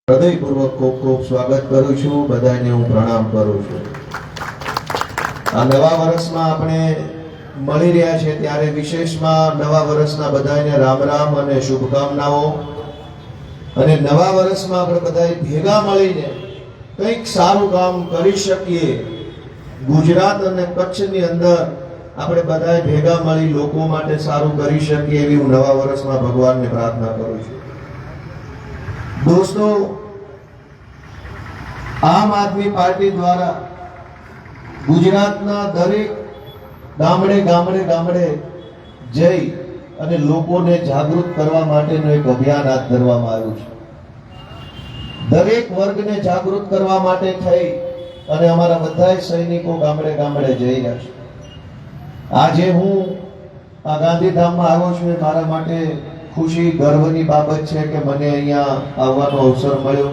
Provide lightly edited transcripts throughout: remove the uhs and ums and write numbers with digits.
હૃદયપૂર્વક ખૂબ ખૂબ સ્વાગત કરું છું, બધાને હું પ્રણામ કરું છું। આ નવા વર્ષમાં આપણે મળી રહ્યા છે ત્યારે વિશેષમાં નવા વર્ષના બધાને રામ રામ અને શુભકામનાઓ। અને નવા વર્ષમાં આપણે બધા ભેગા મળીને કંઈક સારું કામ કરી શકીએ। ગુજરાત અને કચ્છની અંદર આપણે બધા ભેગા મળી લોકો માટે સારું કરી શકીએ એવી હું નવા વર્ષમાં ભગવાનને પ્રાર્થના કરું છું। दोस्तों, आम आदमी पार्टी द्वारा गुजरातना दरेक गामडे गामडे गामडे जई अने लोकोने जागृत करवा माटेनो एक अभियान हाथ धरवामां आव्युं छे। दरेक वर्गने जागृत करवा माटे थई अने अमारा बधाय सैनिको गामडे गामडे जई रह्या छे। आजे हूँ आ गांधीधाममां आव्यो छुं, मारा माटे खुशी गर्वनी बाबत छे के मने अहींया आवવાનો अवसर मळ्यो।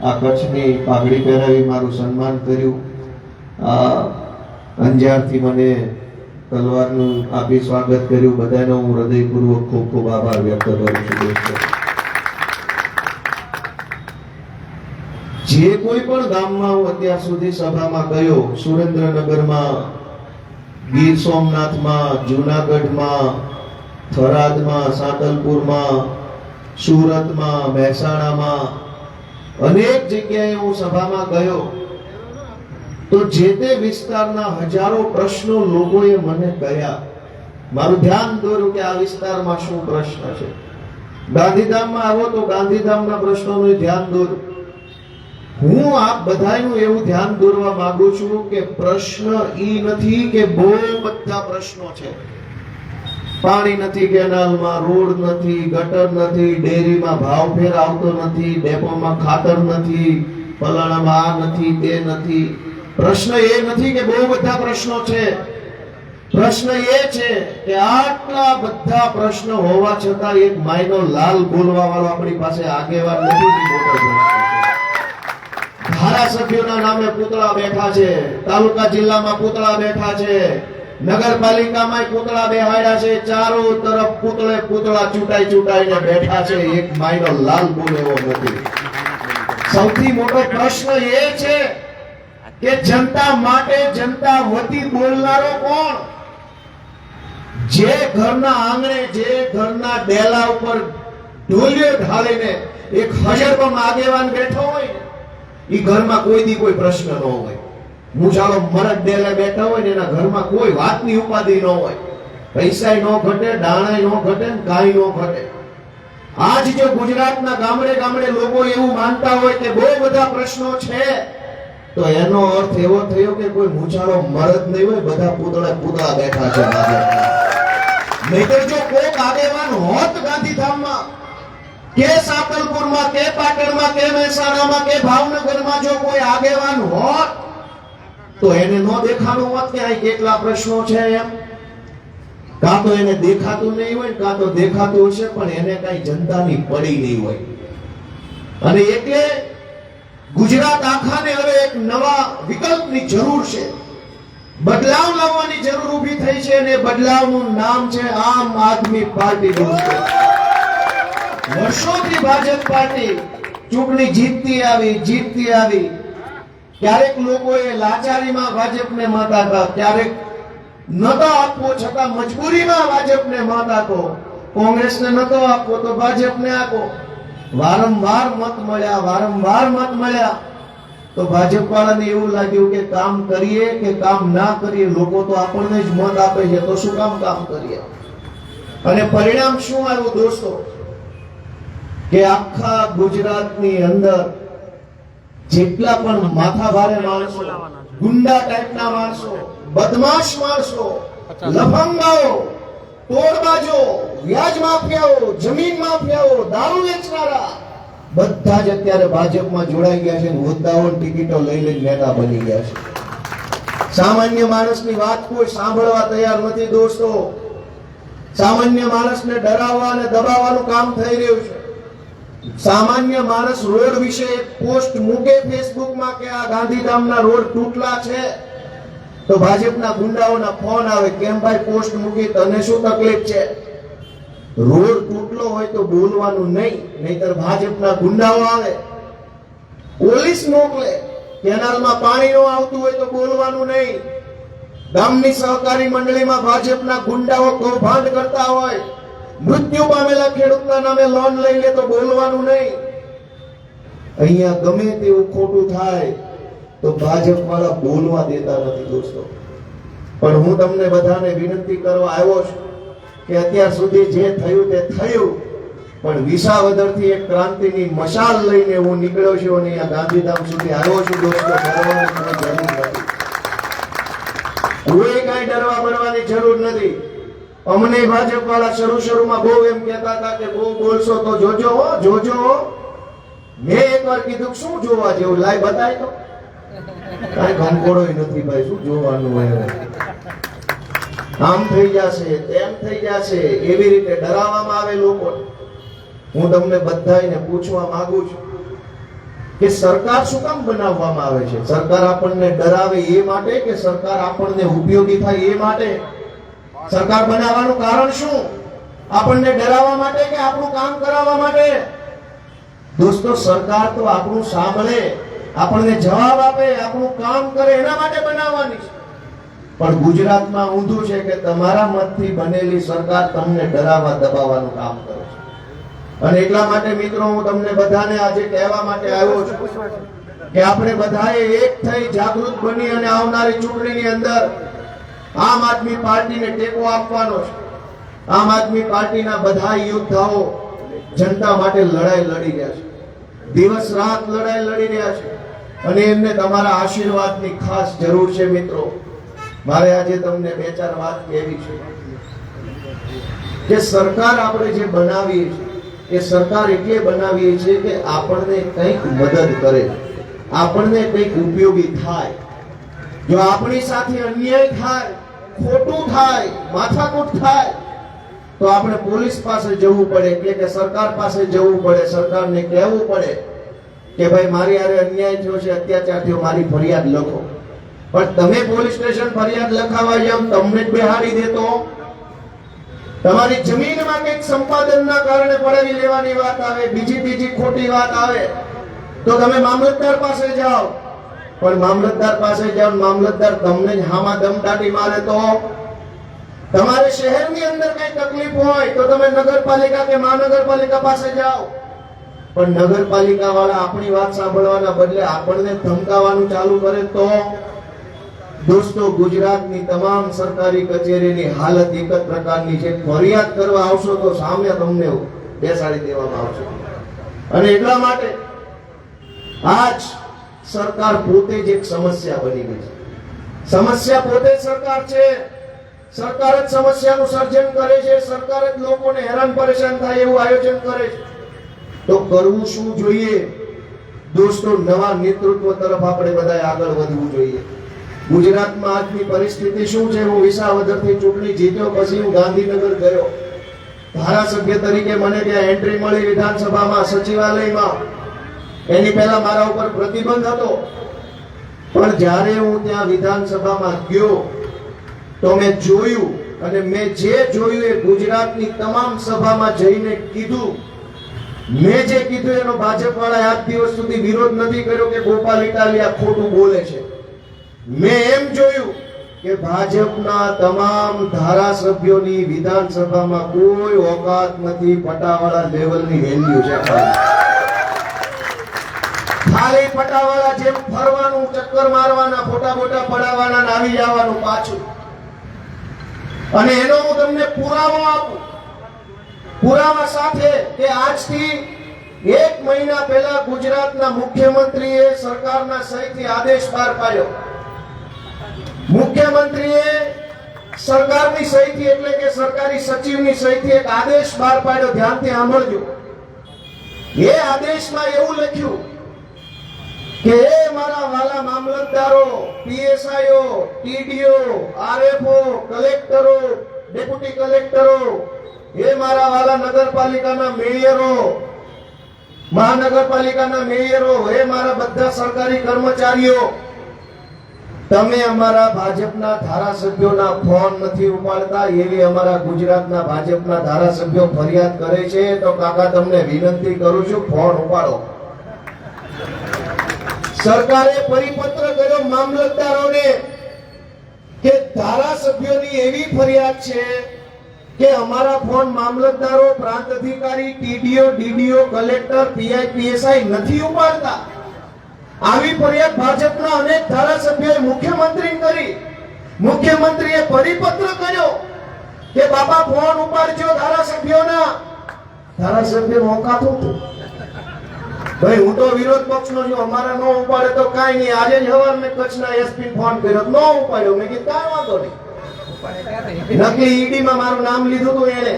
आ कच्छनी पागड़ी पहेरावी मारुं सन्मान कर्युं। आ अंजारथी मने तलवारनुं आपी स्वागत कर्युं। बधानो हुं हृदयपूर्वक खूब खूब आभार व्यक्त करूं छुं। जे कोई पण गाममां हुं अत्यार सुधी सभामां गयो, सुरेन्द्रनगरमां, गीर सोमनाथमां, जूनागढ़मां, थरादमां, सातलपुरमां, सूरतमां, महेसाणामां अनेक जग्याए हूँ सभामां गयो तो जे ते विस्तारना हजारों प्रश्नों लोगोए मने कह्या। मारुं ध्यान दोर्युं के आ विस्तारमां शुं प्रश्न छे। गांधीधाममां आवो तो गांधीधामना प्रश्नोनुं ध्यान दोर्युं। हूँ आप बधायनुं एवुं ध्यान दोरवा मांगु छुं के प्रश्न ई नथी के बहु बधा प्रश्नो छे। पाणी नथी केनालमां, रोड नथी, गटर नथी, डेरीमां भाव फेर आवतो नथी, डेपोमां खातर नथी, फलाणामां आ नथी ते नथी। प्रश्न ए नथी के बहु बधा प्रश्नो छे। प्रश्न ए छे के आटला बधा प्रश्न होवा छतां एक मायनो लाल बोलवा वाळो आपणी पासे आगेवान नथी। मोटो प्रश्न छे। धारासभ्योना नामे पूतळा बेठा छे, तालुका जिल्लामां पूतळा बेठा छे, नगरपालिका में पूतळा बेहाड्या छे, चारों तरफ पूतळे पूतळा चूंटाई चूंटाईने बैठा छे, एक मायनो लाल बोलेवो नथी। सौथी मोटो प्रश्न ए छे के जनता माटे जनता वती बोलनारो कोण? जे घरना आंगणे, जे घरना डेला उपर ढोलियो ढाळीने एक हजरबम आगेवान बैठो होय, ई घरमां कोई दी कोई प्रश्न न होय। मुजाळो मरद डेले बैठा होय ने एना घरमां कोई वातनी उपाधि न होय, पैसाय नो घटे, दाणाय नो घटे, काई नो घटे। आज जो गुजरातना गामडे गामडे लोगो एवुं मानता होय के बहु बधा प्रश्नो छे तो एनो अर्थ एवो थयो के कोई मुजाळो मरद नहीं होय, बधा पूतळा पूतळा बैठा छे। नहीतर जो कोक आगेवान होत गांधीधाममां के सातलपुरमां के पाटणमां के महेसाणामां के भावनगरमां जो कोई आगेवान होत तो એને નો દેખાણું હોત કે આ કેટલા પ્રશ્નો છે એમ। કાં તો એને દેખાતું નહીં હોય, કાં તો દેખાતું હશે પણ એને કાંઈ જનતાની પડી નહીં હોય। અને એટલે ગુજરાત આખાને હવે એક નવા વિકલ્પની જરૂર છે, બદલાવ લાવવાની જરૂર ઊભી થઈ છે અને બદલાવનું નામ છે આમ આદમી પાર્ટી। દોસ્તો, વર્ષોથી ભાજપ પાર્ટી ચૂંટણી જીતતી આવી। क्यारेक लोगोए लाचारीमां भाजपने मत आप्या, क्यारेक नतो आपवो छतां मजबूरीमां भाजपने मत आपो, कोंग्रेसने नतो आपवो तो भाजपने आपो। वारंवार मत मळ्या तो भाजप वाळाने एवुं लाग्युं के काम करीए के काम ना करीए, लोको तो आपणे ज मत आपे छे तो शुं काम करीए। अने परिणाम शुं आव्युं दोस्तो के आखा गुजरातनी अंदर જેટલા પણ માથાભારે માણસો, ગુંડા ટાઈપના માણસો, બદમાશ માણસો, લફંગાઓ, તોડબાજો, વ્યાજ માફિયાઓ, જમીન માફિયાઓ, દારૂ વેચનારા બધા જ અત્યારે ભાજપમાં જોડાઈ ગયા છે। હોદ્દાઓ ટિકિટો લઈ લઈને નેતા બની ગયા છે। સામાન્ય માણસની વાત કોઈ સાંભળવા તૈયાર નથી દોસ્તો। સામાન્ય માણસને ડરાવવા અને દબાવવાનું કામ થઈ રહ્યું છે। सामान्य मानस रोड विषे पोस्ट मूके फेसबुक में के आ गांधीधामना रोड तूटला छे तो भाजपना गुंडाओना फोन आवे, केम भाई पोस्ट मूकी, तने शुं तकलीफ छे? रोड तूटलो होय तो बोलवानुं नहीं, नहींतर भाजपना गुंडाओ आवे પોલીસ મોકલે, કેનાલમાં પાણી ન આવતું હોય તો બોલવાનું નહીં, ગામની સહકારી મંડળીમાં ભાજપના ગુંડાઓ કૌભાંડ કરતા હોય, મૃત્યુ પામેલા ખેડૂતના નામે લોન લઈ લે તો બોલવાનું નહીં. અહીંયા ગમે તેવું ખોટું થાય તો ભાજપ વાળા બોલવા દેતા નથી દોસ્તો. પણ હું તમને બધાને વિનંતી કરવા આવ્યો છું કે અત્યાર સુધી જે થયું તે થયું, પણ વિસાવદરથી એક ક્રાંતિની મશાલ લઈને હું નીકળ્યો છું અને અહીંયા ગાંધીધામ સુધી આવ્યો છું દોસ્તો. ડરવાની કોઈ જરૂર નથી, કોઈ કઈ ડરવા બરવાની જરૂર નથી. અમને ભાજપ વાળા શરૂમાં બહુ એમ કહેતા હતા કે બહુ બોલશો તો જોજો હો, જોજો હો. મેં એકવાર કીધું શું જોવા જેવું, લાઈ બતાય તો કઈ કંકોડો નથી ભાઈ, શું જોવાનું હોય. આમ થઈ જશે, તેમ થઈ જશે, એવી રીતે ડરાવવામાં આવે લોકો. હું તમને બધાને પૂછવા માંગુ છું કે સરકાર શું કામ બનાવવામાં આવે છે? સરકાર આપણને ડરાવે એ માટે કે સરકાર આપણને ઉપયોગી થાય એ માટે? સરકાર બનાવવાનું કારણ શું? આપણને ડરાવવા માટે કે આપણું કામ કરાવવા માટે? દોસ્તો, સરકાર તો આપણું સાંભળે, આપણને જવાબ આપે, આપણું કામ કરે એના માટે બનાવવાની છે. પણ ગુજરાતમાં ઊંધું છે કે તમારા મતથી બનેલી સરકાર તમને ડરાવવા દબાવવાનું કામ કરે છે. અને એટલા માટે મિત્રો હું તમને બધાને આજે કહેવા માટે આવ્યો છું કે આપણે બધાએ એક થઈ જાગૃત બની અને આવનારી ચૂંટણીની અંદર આમ આદમી પાર્ટીને ટેકો આપવાનો છે. આમ આદમી પાર્ટીના બધા યોદ્ધાઓ જનતા માટે લડાઈ લડી રહ્યા છે, દિવસ રાત લડાઈ લડી રહ્યા છે અને એમને તમારા આશીર્વાદની ખાસ જરૂર છે. મિત્રો, મારે આજે તમને બે ચાર વાત કહેવી છે કે સરકાર આપણે જે બનાવીએ છીએ એ સરકાર એટલે બનાવીએ છીએ કે આપણને કંઈક મદદ કરે, આપણને કંઈક ઉપયોગી થાય. જો આપણી સાથે અન્યાય થાય, ખોટું થાય, માથાકૂટ થાય તો આપણે પોલીસ પાસે જવું પડે કે સરકાર પાસે જવું પડે, સરકારને કહેવું પડે કે ભાઈ મારી હારે અન્યાય થયો છે, અત્યાચાર થયો, મારી ફરિયાદ લખો. પણ તમે પોલીસ સ્ટેશન ફરિયાદ લખાવા જાવ, તમને જ બેહાડી દેતો. તમારી જમીનમાં કંઈક સંપાદનના કારણે પડાવી લેવાની વાત આવે, બીજી ત્રીજી ખોટી વાત આવે તો તમે મામલતદાર પાસે જાઓ. પણ મામલતદાર પાસે જાઓ, મામલતદાર તમને જ હામા દમદાટી મારે તો? તમારે શહેરની અંદર કઈ તકલીફ હોય તો તમે નગરપાલિકા કે મહાનગરપાલિકા પાસે જાઓ. પણ નગરપાલિકા વાળા આપણી વાત સાંભળવાના બદલે આપણને ધમકાવવાનું ચાલુ કરે તો? દોસ્તો, ગુજરાતની તમામ સરકારી કચેરીની હાલત એક જ પ્રકારની છે. ફરિયાદ કરવા આવશો તો સામે તમને બેસાડી દેવામાં આવશે. અને એટલા માટે આજ સરકાર પોતે જ એક સમસ્યા બની ગઈ છે. સમસ્યા પોતે સરકાર છે. સરકાર જ સમસ્યાનું સર્જન કરે છે, સરકાર જ લોકોને હેરાન પરેશાન થાય એવું આયોજન કરે છે. તો કરવું શું જોઈએ? દોસ્તો, નવા નેતૃત્વ તરફ આપણે બધા આગળ વધવું જોઈએ. ગુજરાતમાં આજની પરિસ્થિતિ શું છે? હું વિસાવદરથી ચૂંટણી જીત્યો પછી હું ગાંધીનગર ગયો, ધારાસભ્ય તરીકે મને ત્યાં એન્ટ્રી મળી વિધાનસભામાં, સચિવાલયમાં. એની પહેલા મારા ઉપર પ્રતિબંધ હતો, પણ જ્યારે હું ત્યાં વિધાનસભામાં ગયો તો મેં જોયું, અને મેં જે જોયું એ ગુજરાતની તમામ સભામાં જઈને કીધું. મેં જે કીધું એનો ભાજપ વાળા આજ દિવસ સુધી વિરોધ નથી કર્યો કે ગોપાલ ઇટાલિયા ખોટું બોલે છે. મેં એમ જોયું કે ભાજપના તમામ ધારાસભ્યોની વિધાનસભામાં કોઈ ઓકાત નથી, પટાવાળા લેવલની વેલ્યુ છે. ખાલી પટાવાળા જેમ ફરવાનું, ચક્કર મારવાના, ફોટા બોટા પડાવવાના, આવી જવાનું પાછું. અને એનો હું તમને પુરાવો આપું, પુરાવા સાથે કે આજથી 1 મહિના પહેલા ગુજરાતના મુખ્યમંત્રીએ સરકારના સહીથી આદેશ બહાર પાડ્યો. મુખ્યમંત્રીએ સરકારની સહીથી એટલે કે સરકારી સચિવની સહીથી એક આદેશ બહાર પાડ્યો. ધ્યાનથી સાંભળજો. એ આદેશમાં એવું લખ્યું કે મારા વાલા મામલતદારો, પીએસઆઈઓ, ટીડીઓ, આરએફઓ, કલેક્ટરો, ડેપ્યુટી કલેક્ટરો, એ મારા વાલા નગરપાલિકાના મેયરો, મહાનગરપાલિકાના મેયરો, એ મારા બધા સરકારી કર્મચારીઓ, તમે અમારા ભાજપના ધારાસભ્યોના ફોન નથી ઉપાડતા એવી અમારા ગુજરાતના ભાજપના ધારાસભ્યો ફરિયાદ કરે છે. તો કાકા તમને વિનંતી કરું છું, ફોન ઉપાડો. સરકારે પરિપત્ર કર્યો મામલતદારોને કે ધારાસભ્યોની એવી ફરિયાદ છે કે અમારા ફોન મામલતદારો, પ્રાંત અધિકારી, TDO, DDO, collector, PI, PSI નથી ઉપાડતા. આવી ફરિયાદ ભાજપના અનેક ધારાસભ્યોએ મુખ્યમંત્રીને કરી. મુખ્યમંત્રીએ પરિપત્ર કર્યો કે બાપા ફોન ઉપાડજો ધારાસભ્યોના. ધારાસભ્ય મોકાતું હતું. ભાઈ હું તો વિરોધ પક્ષનો છું, અમારા નો ઉપાડે તો કાઈ નહીં. આજે જ હવાર મેં કચ્છના એસપી ફોન કર્યો, નો ઉપાડ્યો. મેં કીધું કાઈ વાંધો નહીં. નકલી ઈડી માં મારું નામ લીધું હતું એને.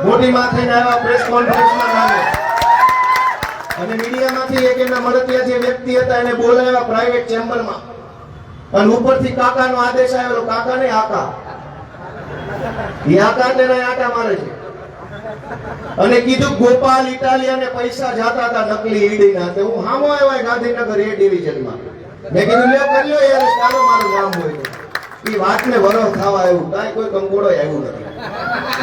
મોટી માથે આવ્યા પ્રેસ કોન્ફરન્સમાં નામે અને મીડિયામાંથી એક એના મળતિયા જે વ્યક્તિ હતા એને બોલાવ્યા પ્રાઇવેટ ચેમ્બરમાં અને ઉપરથી કાકાનો આદેશ આવેલો. કાકા ને આકા ઈ આકા તેને આટા મારે છે અને કીધું ગોપાલ ઇટાલિયાને પૈસા જાતા હતા નકલી ઈડી ના. તે હું હામો આવ્યા ગાંધીનગર એ ડિવિઝનમાં. મેં કીધું લ્યો કરી લ્યો યાર, ચાલો મારું નામ હોય તો. ઈ વાતને વરસ થવા આવ્યું, કાંઈ કોઈ કંકોડો આવ્યું નથી.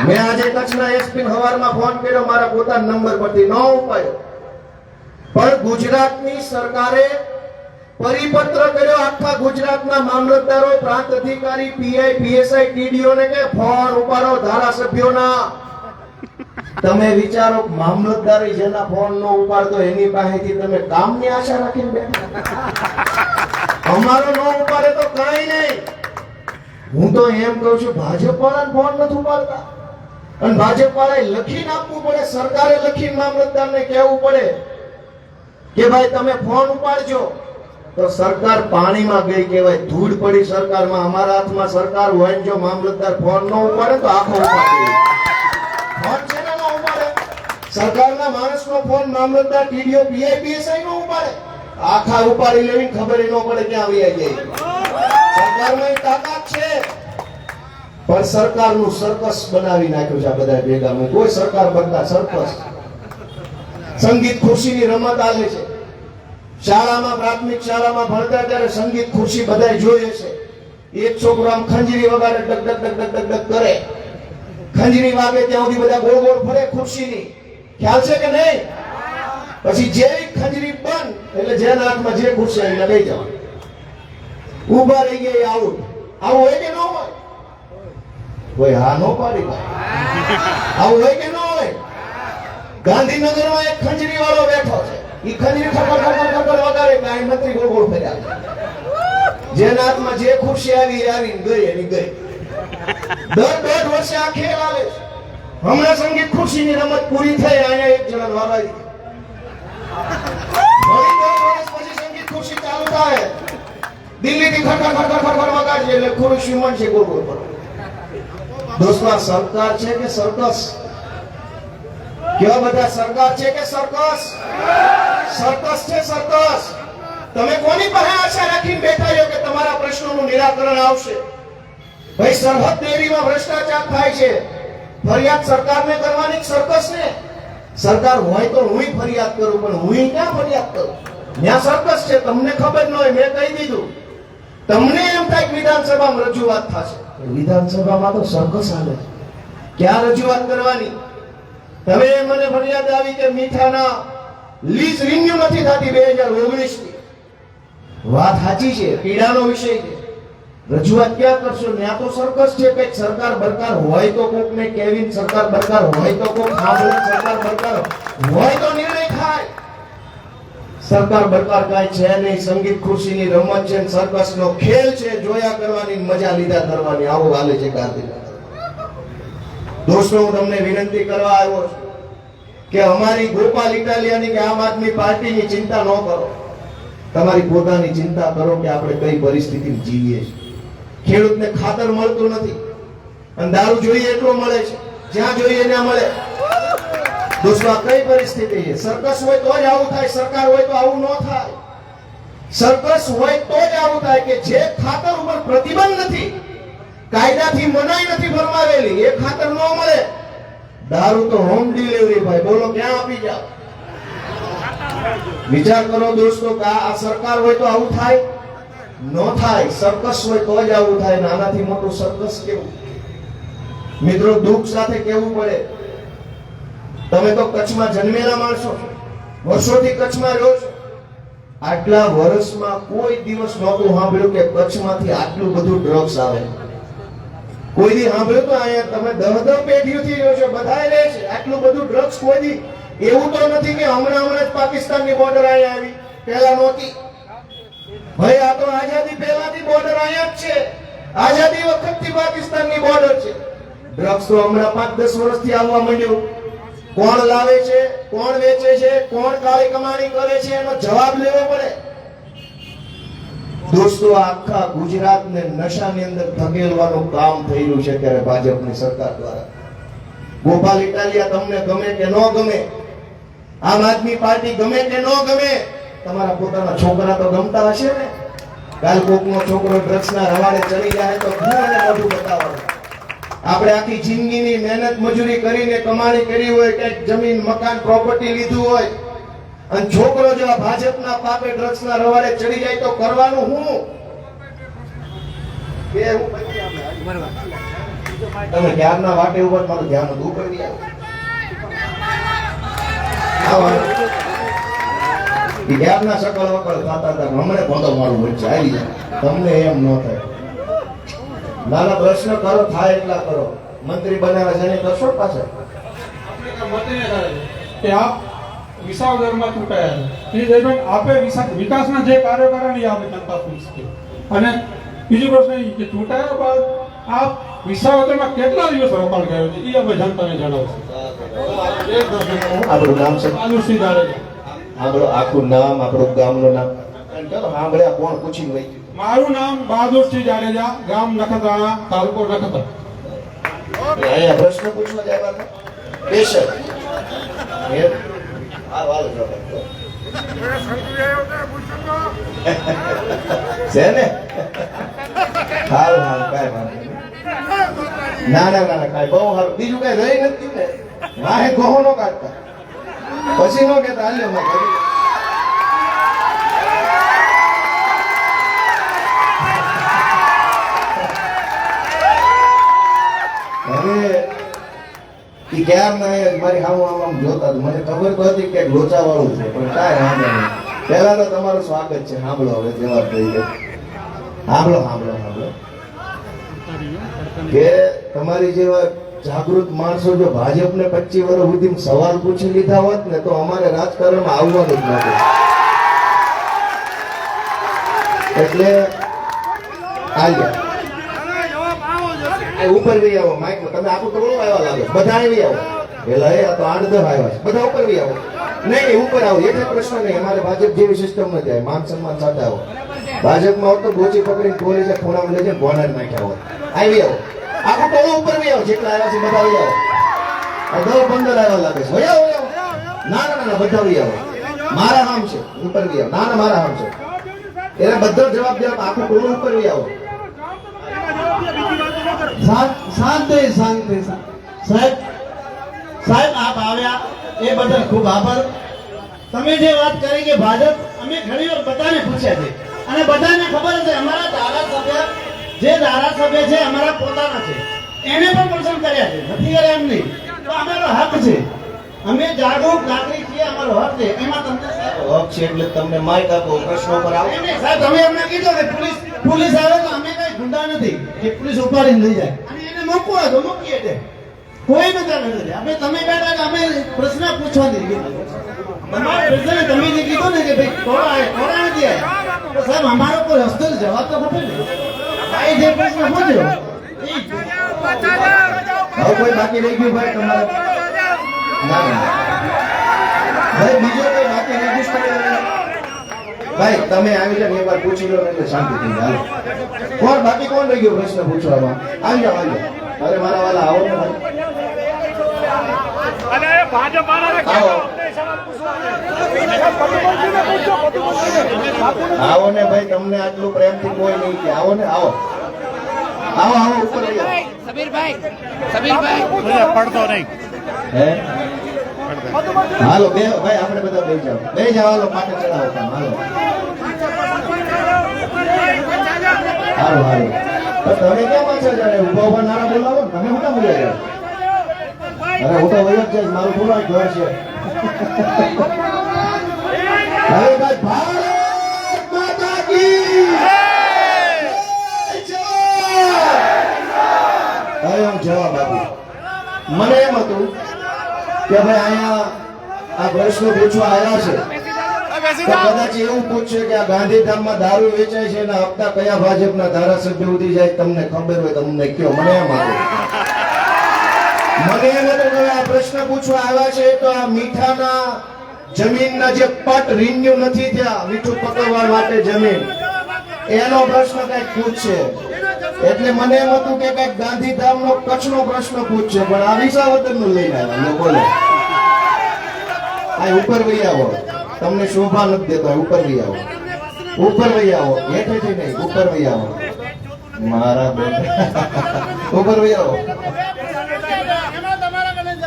મેં આજે કચ્છના એસપી હવારમાં ફોન કર્યો મારા પોતાના નંબર પરથી, ન ઉપાડ્યો. પણ ગુજરાતની સરકારે પરિપત્ર કર્યો આખા ગુજરાતના મામલતદારો, પ્રાંત અધિકારી, પીઆઈ, પીએસઆઈ, ટીડીઓ ને કે ફોન ઉપાડો ધારાસભ્યોના. તમે વિચારો, મામલતદાર જેના ફોન નો ઉપાડતો એની પાસેથી તમે કામની આશા રાખીને બેઠા. અમારો નો ઉપાડે તો કાઈ નહીં. હું તો એમ કહું છું ભાજપ વાળા ફોન નથી ઉપાડતા અને ભાજપ વાળાએ લખીને આપવું પડે. સરકારે લખીને મામલતદારને કહેવું પડે કે ભાઈ તમે ફોન ઉપાડજો. તો સરકાર પાણીમાં ગઈ કહેવાય, ધૂળ પડી સરકારમાં. અમારા હાથમાં સરકાર હોય જો મામલતદાર ફોન ન ઉપાડે તો આખો ઉપાડી. ફોન છે ને ન ઉપાડે. સરકારના માણસનો ફોન મામલતદાર, ટીડીઓ, પીઆઈ, પીએસઆઈ નો ઉપાડે. આખા ઉપાડી લેવી ખબર ન પડે ક્યાં આવી જાય. સરકારમાં તાકાત છે પણ સરકારનું સર્કસ બનાવી નાખ્યું છે આ બધા ભેગા. કોઈ સરકાર બનતા સર્કસ. સંગીત ખુરશીની રમત આલે છે. શાળામાં, પ્રાથમિક શાળામાં ભણતા ત્યારે સંગીત ખુરશી બધાય જોઈએ છે. એક છોકરો આમ ખંજરી વગાડે, ડગ ડગ ડગ ડગ ડગ ડગ કરે. ખંજરી વાગે ત્યાં સુધી બધા ગોળ ગોળ ફરે ખુરશીની. ખ્યાલ છે કે નહીં? પછી જેવી ખંજરી બંધ એટલે જેના હાથમાં જે ખુરશી આવીને લઈ જવા. ઉભા રહી ગયા આઉટ. આવું હોય કે ન હોય? કોઈ હા નો પાડી ભાઈ. આવું હોય કે ન હોય? ગાંધીનગરમાં એક ખંજરી વાળો બેઠો છે. ઈ ખંજરી ખબર ખબર ખબર વગાડે કે આ મંત્રી ગોળ ગોળ ફર્યા. જેના હાથમાં જે ખુરશી આવી આવીને ગઈ એની ગઈ. દોઢ વર્ષે આ ખેલ આવે છે. હમણાં સંગીત ખુરશીની રમત પૂરી થઈ, અહીંયા એક જણા વાવાઈ. ફરી 2 વર્ષ પછી સંગીત ખુરશી ચાલુ થાય. દિલ્હીથી ખડખડ ખડખડ ખડખડ વગાડશે એટલે ખુરશી મનશે ગોળ ગોળ ફરવા. દોસ્તો આ સરકાર છે કે સર્કસ? કેવા બધા સરકાર છે કે સર્કસ? સર્કસ છે સર્કસ. તમે કોની પાસે આશા રાખીને બેઠા છો કે તમારા પ્રશ્નોનું નિરાકરણ આવશે? ભાઈ સરહદ ડેરીમાં ભ્રષ્ટાચાર થાય છે, ફરિયાદ સરકારને કરવાની સર્કસ ને? સરકાર હોય તો હું ફરિયાદ કરું, પણ હું ક્યાં ફરિયાદ કરું? ત્યાં સર્કસ છે. તમને ખબર ન હોય, મેં કહી દીધું. તમને એમ થાય કે વિધાનસભામાં રજૂઆત થશે. વિધાનસભામાં તો સર્કસ હાલે છે. ક્યાં રજૂઆત કરવાની? તમે મને ફરિયાદ આવી કે મીઠાના લીઝ રિન્યુ નથી થતી 2019 ની. વાત સાચી છે, પીડાનો વિષય છે. રજૂઆત ક્યાં કરશો? ત્યાં તો સર્કસ છે. કઈક સરકાર બરકાર હોય તો કોક ને કેવી, સરકાર બરકાર હોય તો કોક સાંભળે, સરકાર બરકાર હોય તો નિર્ણય થાય. સરકાર બરકાર કાંઈ છે નહીં. સંગીત ખુરશીની રમત છે, સર્કસનો ખેલ છે. જોયા કરવાની, મજા લીધા કરવાની. આવો હાલે છે ગાંધીનગર. દોસ્તો હું તમને વિનંતી કરવા આવ્યો છું કે અમારી ગોપાલ ઇટાલિયાની કે આમ આદમી પાર્ટીની ચિંતા ન કરો. તમારી પોતાની ચિંતા કરો કે આપણે કઈ પરિસ્થિતિમાં જીવીએ છીએ. ખેડૂતને ખાતર મળતું નથી અને દારૂ જોઈએ એટલો મળે છે, જ્યાં જોઈએ ત્યાં મળે. દોસ્તો આ કઈ પરિસ્થિતિ છે? સર્કસ હોય તો જ આવું થાય, સરકાર હોય તો આવું ન થાય. સર્કસ હોય તો જ આવું થાય કે જે ખાતર ઉપર પ્રતિબંધ નથી, કાયદાથી મનાઈ નથી ફરમાવેલી, એ ખાતર ન મળે. દારૂ તો હોમ ડિલિવરી ભાઈ, બોલો ક્યાં આપી જાવ? વિચાર કરો દોસ્તો કે આ સરકાર હોય તો આવું થાય? ન થાય. સર્કસ હોય તો જ આવું થાય. નાનાથી મોટું સર્કસ કેવું? મિત્રો દુઃખ સાથે કેવું પડે. તમે તો કચ્છમાં જન્મેલા માણસો, વર્ષોથી કચ્છમાં રહ્યો છો. આટલા વર્ષમાં કોઈ દિવસ નહોતું સાંભળ્યું કે કચ્છમાંથી આટલું બધું ડ્રગ્સ આવે. કોઈ દી સાંભળ્યું તો અહીંયા તમે 10 પેઢીઓથી રહ્યો છો, બધાય રહે છે. આટલું બધું ડ્રગ્સ કોઈ દી એવું તો નથી કે હમણાં જ પાકિસ્તાનની બોર્ડર અહીંયા આવી, પહેલા નહોતી. ભાઈ આ તો આઝાદી પહેલાથી બોર્ડર અહીંયા જ છે. આઝાદી વખતથી પાકિસ્તાનની બોર્ડર છે. ડ્રગ્સ તો હમણાં 5-10 વર્ષથી આવવા માંડ્યું. કોણ લાવે છે, કોણ વેચે છે, કોણ કાળી કમાણી કરે છે, એનો જવાબ લેવો પડે. દોસ્તો, આખા ગુજરાતને નશાની અંદર ધકેલવાનું કામ થઈ રહ્યું છે ત્યારે ભાજપની સરકાર દ્વારા. ગોપાલ ઇટાલિયા તમને ગમે કે ન ગમે, આમ આદમી પાર્ટી ગમે કે ન ગમે, તમારા પોતાના છોકરા તો ગમતા હશે ને. કાલ કોકનો છોકરો ડ્રગ્સના રવાડે ચડી જાય તો હું એને મોઢું બતાવવાનું. આપણે આખી જિંદગીની મહેનત મજૂરી કરીને કમાણી કરી હોય, કંઈક જમીન મકાન પ્રોપર્ટી લીધું હોય, અને છોકરો જો ભાજપના પાપે ડ્રગ્સના રવાડે ચડી જાય તો કરવાનું હું? તમે જ્ઞાનના વાટે ઉપર મારું ધ્યાન હતું કરી આવો. જ્ઞાનના સકળ વકળ થતા હતા, હમણાં ભોંધો મારું વચ્ચે આવી જાય. તમને એમ ન થાય. નાના પ્રશ્ન કરો, થાય એટલા કરો. મંત્રી બનાવ્યા છે એને કરશો પાછળ. કે આપ વિસાવદરમાં ચૂંટાયા છે, એ દરમિયાન આપે વિકાસના જે કાર્યો કર્યા ને આપણે જનતા પૂછશે. અને બીજો પ્રશ્ન એ કે ચૂંટાયા બાદ આપ વિસાવદરમાં કેટલા દિવસ રોકાણ કર્યો છે, એ આપણે જનતાને જણાવશે. આપણું નામ છે આલુસિંહ જાડેજા. આપણું આખું નામ, આપણું ગામનું નામ સાંભળ્યા? કોણ પૂછીને વહી ગયું? મારું નામ બહાદુરસિંહ જાડેજા, ગામ નખત્રાણા, તાલુકો નખત્રાણા. અહીંયા પ્રશ્ન પૂછવા જાય હતા પેશર છે ને. સારું સારું, કાંઈ વાંધો નહીં. ના ના ના કાંઈ બહુ સારું. બીજું કઈ રહી નથી ને. વાહે ગોહો નો કાઢતા, પછી નો કેતા હાલ્યો મેં કરી. હવે ક્યાં ના મારી આમ જોતા મને ખબર તો હતી કે લોચા વાળું છે, પણ કાંઈ વાંધો નહીં. પહેલા તો તમારું સ્વાગત છે. સાંભળો, હવે જવાબ થઈ ગયો. સાંભળો સાંભળો સાંભળો કે તમારી જેવા જાગૃત માણસો જો ભાજપને 25 વર્ષ સુધી સવાલ પૂછી લીધા હોત ને તો અમારે રાજકારણમાં આવવાનું જ નથી. એટલે ઉપર બી આવો માઇક તમે આખું ટોળું આવ્યા લાગે, બધા આવી આવો. પેલા એ તો 8-10 આવ્યા છે, બધા ઉપર બી આવો. નહીં ઉપર આવો, એક પ્રશ્ન નહીં. અમારે ભાજપ જેવી સિસ્ટમ નથી. આવે માન સન્માન સાથે આવો. ભાજપમાં હોત તો ગોચી પકડીને પોલીસે ખૂણામાં લઈ જાય બોનર નાખ્યા હોત. આવી આવો, આખું ટોળું ઉપર બી આવો. જેટલા આવ્યા છે બધા આવી આવો. 10-15 આવ્યા લાગે છે. વયા આવો. ના ના ના, બધા આવી આવો. મારા નામ છે ઉપર બી આવો. ના ના મારા નામ છે એટલે બધો જવાબ આખું ટોળું ઉપર બી આવો. શાંતિ શાંતિ. સાહેબ સાહેબ આપ આવ્યા એ બદલ ખૂબ આભાર. તમે જે વાત કરી કે ભાજપ, અમે ઘણી વાર બધાને પૂછ્યા છે અને બધાને ખબર છે અમારા ધારાસભ્ય જે ધારાસભ્ય છે અમારા પોતાના છે, એને પણ પસંદ કર્યા છે, નથી કર્યા એમ નહીં. તો અમારો હક છે, અમે જાગૃત નાગરિક છીએ, અમારો હક છે. એમાં તમને હક છે એટલે તમને માઇક આપો, પ્રશ્નો પર આવો. સાહેબ તમે એમને કીધું કે પોલીસ આવે તો અમે કઈ ગુંડા નથી કે પોલીસ ઉપાડીને લઈ જાય અને એને મૂકવું હોય તો મૂકીએ દે. કોઈ મજા નથી. અમે તમે બેઠા અમે પ્રશ્ન પૂછવાની તમારા પ્રશ્ન તમે જે કીધું ને કે ભાઈ કોણ નથી આવ્યા, તો સાહેબ અમારો કોઈ રસ્તો જવાબ તો ખપે ને. ભાઈ જે પ્રશ્ન પૂછ્યો હવે કોઈ બાકી રહી ગયું ભાઈ તમારે? ના ના ભાઈ, બીજો કોઈ બાકી રજીસ્ટર ભાઈ તમે આવી જાવ એકવાર પૂછી લો એટલે શાંતિ થઈ જાય. કોણ બાકી કોણ રહી ગયો પ્રશ્ન પૂછવામાં? આવી જાવ આવી જાવ. અરે મારા વાલા આવો ને ભાઈ. આવો ને ભાઈ, તમને આટલું પ્રેમથી કોઈ નહીં કે આવો ને. આવો આવો આવો ઉપર સબીરભાઈ પડતો નહીં. હે હાલો બે ભાઈ, આપણે બધા બે જાવ હાલો, પાટે ચડાવો કામ. હાલો હાલો હાલો. તમે કેમ પાછળ જાય? ઉભા ઉભા નારા બોલાવો ને. તમે શું બોલ્યા જાય? અરે હું તો વહી જ જઈશ, મારું પૂરા ઘર છે. હવે ભાઈ ભારત મને એમ હતું કે ભાઈ અહીંયા આ પ્રશ્ન પૂછવા આવ્યા છે તો કદાચ એવું પૂછશે કે આ ગાંધીધામમાં દારૂ વેચાય છે એના હપ્તા કયા ભાજપના ધારાસભ્ય ઉઠી જાય તમને ખબર હોય તમને કયો. મને એમ હતું કે આ પ્રશ્ન પૂછવા આવ્યા છે તો આ મીઠાના જમીનના જે પટ રિન્યુ નથી થયા મીઠું પકવવા માટે જમીન એનો પ્રશ્ન કઈક પૂછશે. એટલે મને એમ હતું કે કઈક ગાંધીધામનો કચ્છનો પ્રશ્ન પૂછશે પણ આ વિસાવદરનું લઈને આવ્યા લોકોને. આ ઉપર વહી આવો, તમને શોભા નથી દેતો. ઉપર વહી આવો, ઉપર વહી આવો, હેઠેથી નહીં ઉપર વહી આવો મારા ઉપર વહી આવો.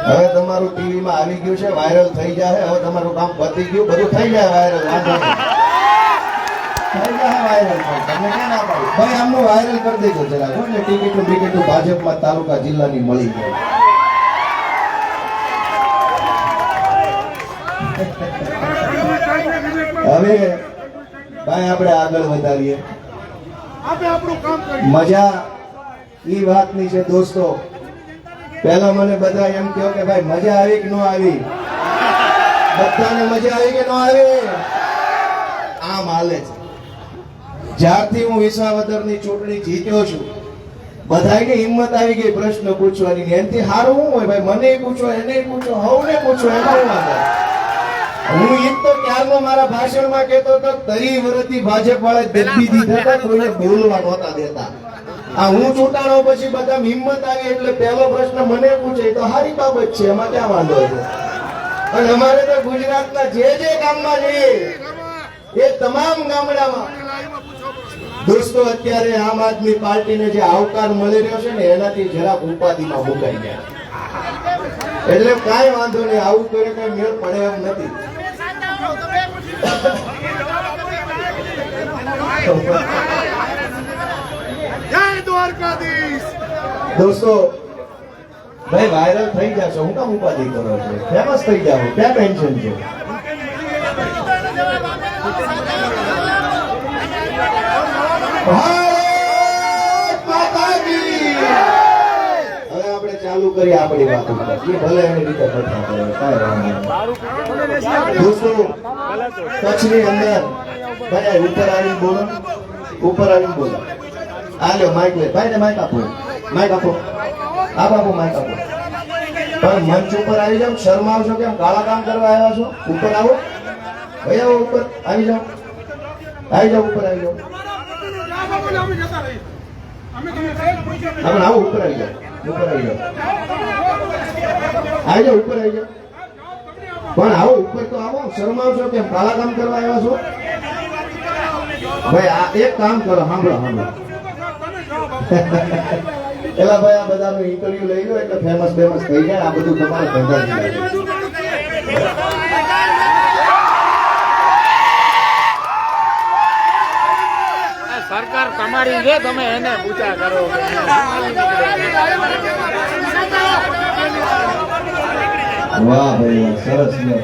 હવે તમારું ટીવી માં આવી ગયું છે, વાયરલ થઈ જાય. હવે તમારું કામ પતી ગયું, બધું થઈ જાય વાયરલ. વાંધો નહીં, થઈ જાય વાયરલ. તમને ક્યાં ના પાડું ભાઈ, આમનું વાયરલ કરી દેજો જરા. કોને ટિકિટો ભાજપમાં તાલુકા જિલ્લાની મળી જાય. હવે ભાઈ આપણે આગળ વધારીએ. મજા ઈ વાતની છે દોસ્તો. પહેલા મને બધા એમ કહો કે ભાઈ મજા આવી કે ન આવી? બધાને મજા આવી કે ન આવી? આમ હાલે છે. જ્યારથી હું વિસાવદરની ચૂંટણી જીત્યો છું બધાને હિંમત આવી ગઈ પ્રશ્ન પૂછવાની. એનાથી સારું શું હોય ભાઈ? મને પૂછો, એને પૂછો, હવને પૂછો, એમાં હું વાંધો? હું એક તો ક્યારનો મારા ભાષણમાં કહેતો હતો 30 વર્ષથી ભાજપ વાળા દેખી દીધા હતા, કોઈને બોલવા નહોતા દેતા. આ હું ચૂંટાણો પછી બધા હિંમત આવી એટલે પહેલો પ્રશ્ન મને પૂછે તો સારી બાબત છે, એમાં ક્યાં વાંધો છે? અને અમારે તો ગુજરાતના જે ગામમાં જઈએ એ તમામ ગામડામાં દોસ્તો અત્યારે આમ આદમી પાર્ટીને જે આવકાર મળી રહ્યો છે ને એનાથી જરાક ઉપાધિમાં મુકાઈ ગયા. એટલે કાંઈ વાંધો નહીં, આવું કરે કઈ મેળ પડે એમ નથી. દોસ્તો ભાઈ વાયરલ થઈ જશો, હું કામ ઉપાધિ કરો છો? ફેમસ થઈ જાવ, ક્યાં ટેન્શન છે? ભારત માતા કી! હવે આપણે ચાલુ કરીએ આપણી વાત ઉપર. એ ભલે એની રીતે કથા કરે, કાંઈ વાંધો નહીં. દોસ્તો કચ્છની અંદર ભાઈ ઉપર આવીને બોલો, ઉપર આવીને બોલો. આ લ્યો માઇક લે ભાઈ, ને માઇક આપો, માઇક આપો. આ બાપુ માઇક આપો. પણ મંચ ઉપર આવી જાવ, શરમાવશો કેમ? કાળા કામ કરવા આવ્યા છો? ઉપર આવો ભાઈ, આવો ઉપર આવી જાઓ, આવી જાઓ, ઉપર આવી જાઓ. આપણે આવો ઉપર આવી જાઓ, ઉપર આવી જાઓ, આવી જાઓ, ઉપર આવી જાઓ. પણ આવો ઉપર તો આવો, શરમાવશો કેમ? કાળા કામ કરવા આવ્યા છો? ભાઈ આ એક કામ કરો, સાંભળો સાંભળો. એલા ભાઈ આ બધાનો ઇન્ટરવ્યુ લઈ લો એટલે ફેમસ થઈ જાય. આ બધું તમારે ધંધા સરકાર તમારી છે, તમે એને પૂછા કરો. વાહ ભાઈ સરસ છે.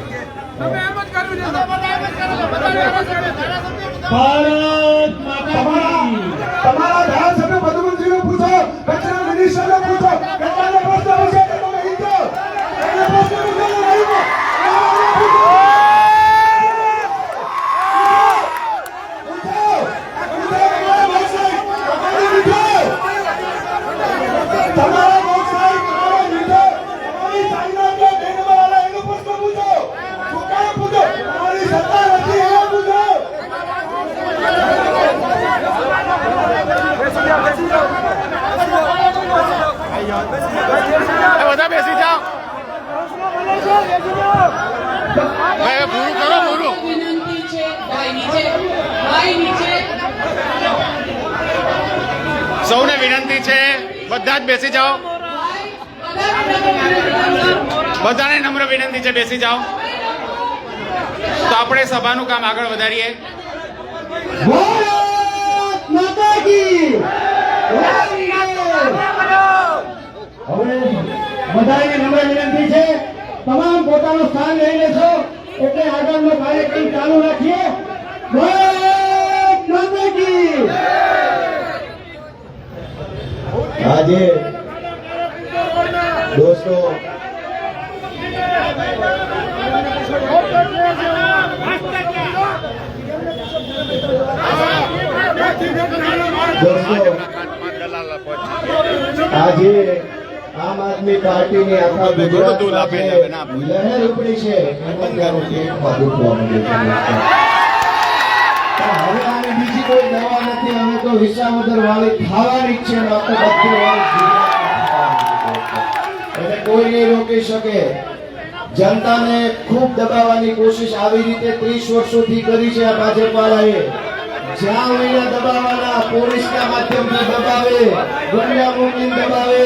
ભારત માતા કી! તમારા ધારાસભ્ય પદમંત્રીને પૂછો, કચ્છના મિનિસ્ટરને પૂછો, કેટલાને પ્રશ્ન હશે કે તમે ઈજો એને પ્રશ્ન પૂછો નહીં. તમારા વ્યવસાય તમારા લીધે તમારી સાઈના કે બેનવાળા એનો પ્રશ્ન પૂછો, છોકરા પૂછો, તમારી સત્તા નથી એને પૂછો. બધા બેસી જાઓ. ભાઈ પૂરું કરો, પૂરું. વિનંતી છે ભાઈ નીચે સૌને વિનંતી છે, બધા જ બેસી જાઓ. બધાને નમ્ર વિનંતી છે, બેસી જાઓ. તો આપણે સભાનું કામ આગળ વધારીએ. ભારત માતા કી! હવે બધાને નમ્ર વિનંતી છે, તમામ પોતાનું સ્થાન લઈ લેશો એટલે આગળનો કાર્યક્રમ ચાલુ રાખીએ. ભારત માતા કી! આજે દોસ્તો દોસ્તો આજે આમ આદમી પાર્ટીની આખા ગુજરાતમાં જે લહેર ઉપડી છે એમાં ત્યાંનું પેટમાં દુખવા માંડ્યું છે. પણ હવે આને બીજી કોઈ દવા નથી, હવે તો વિસાવદર વાળી ખાવાની જ છે ને આપણે બધું વાળી ગુજરાતમાં ખાવાની છે. એટલે કોઈ નહીં રોકી શકે. જનતાને ખૂબ દબાવવાની કોશિશ આવી રીતે 30 વર્ષોથી કરી છે આ ભાજપ વાળાએ. જ્યાં હોય દબાવવાના, પોલીસના માધ્યમથી દબાવે, ગુંડા મોકલીને દબાવે,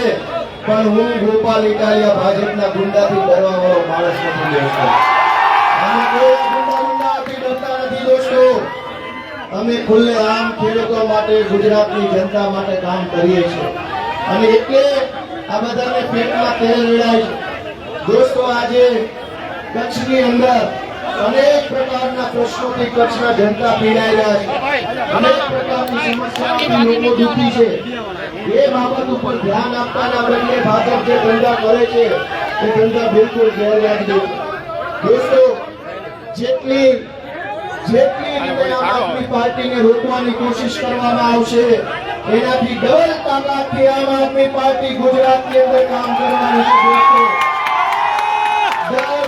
પણ હું ગોપાલ ઇટાલિયા ભાજપના ગુંડાથી ડરવા વાળો માણસ નથી દોસ્તો. અમે કોઈ ગુંડાથી ડરતા નથી દોસ્તો. અમે ખુલ્લેઆમ ખેડૂતો માટે, ગુજરાતની જનતા માટે કામ કરીએ છીએ અને એટલે આ બધાને પેટમાં તેલ રેડાય છે. દોસ્તો આજે કચ્છની અંદર અનેક પ્રકારના પ્રશ્નોથી કચ્છના જનતા પીડાઈ રહ્યા છે. અનેક પ્રકારની સમસ્યાઓથી લોકો દુઃખી છે. એ બાબત ઉપર ધ્યાન આપવાના બદલે ભાજપ જે ધંધા કરે છે એ ધંધા બિલકુલ ગેરવ્યાજબી છે. દોસ્તો જેટલી રીતે આમ આદમી પાર્ટીને રોકવાની કોશિશ કરવામાં આવશે એનાથી ડબલ તાકાતથી આમ આદમી પાર્ટી ગુજરાતની અંદર કામ કરવાની છે. દોસ્તો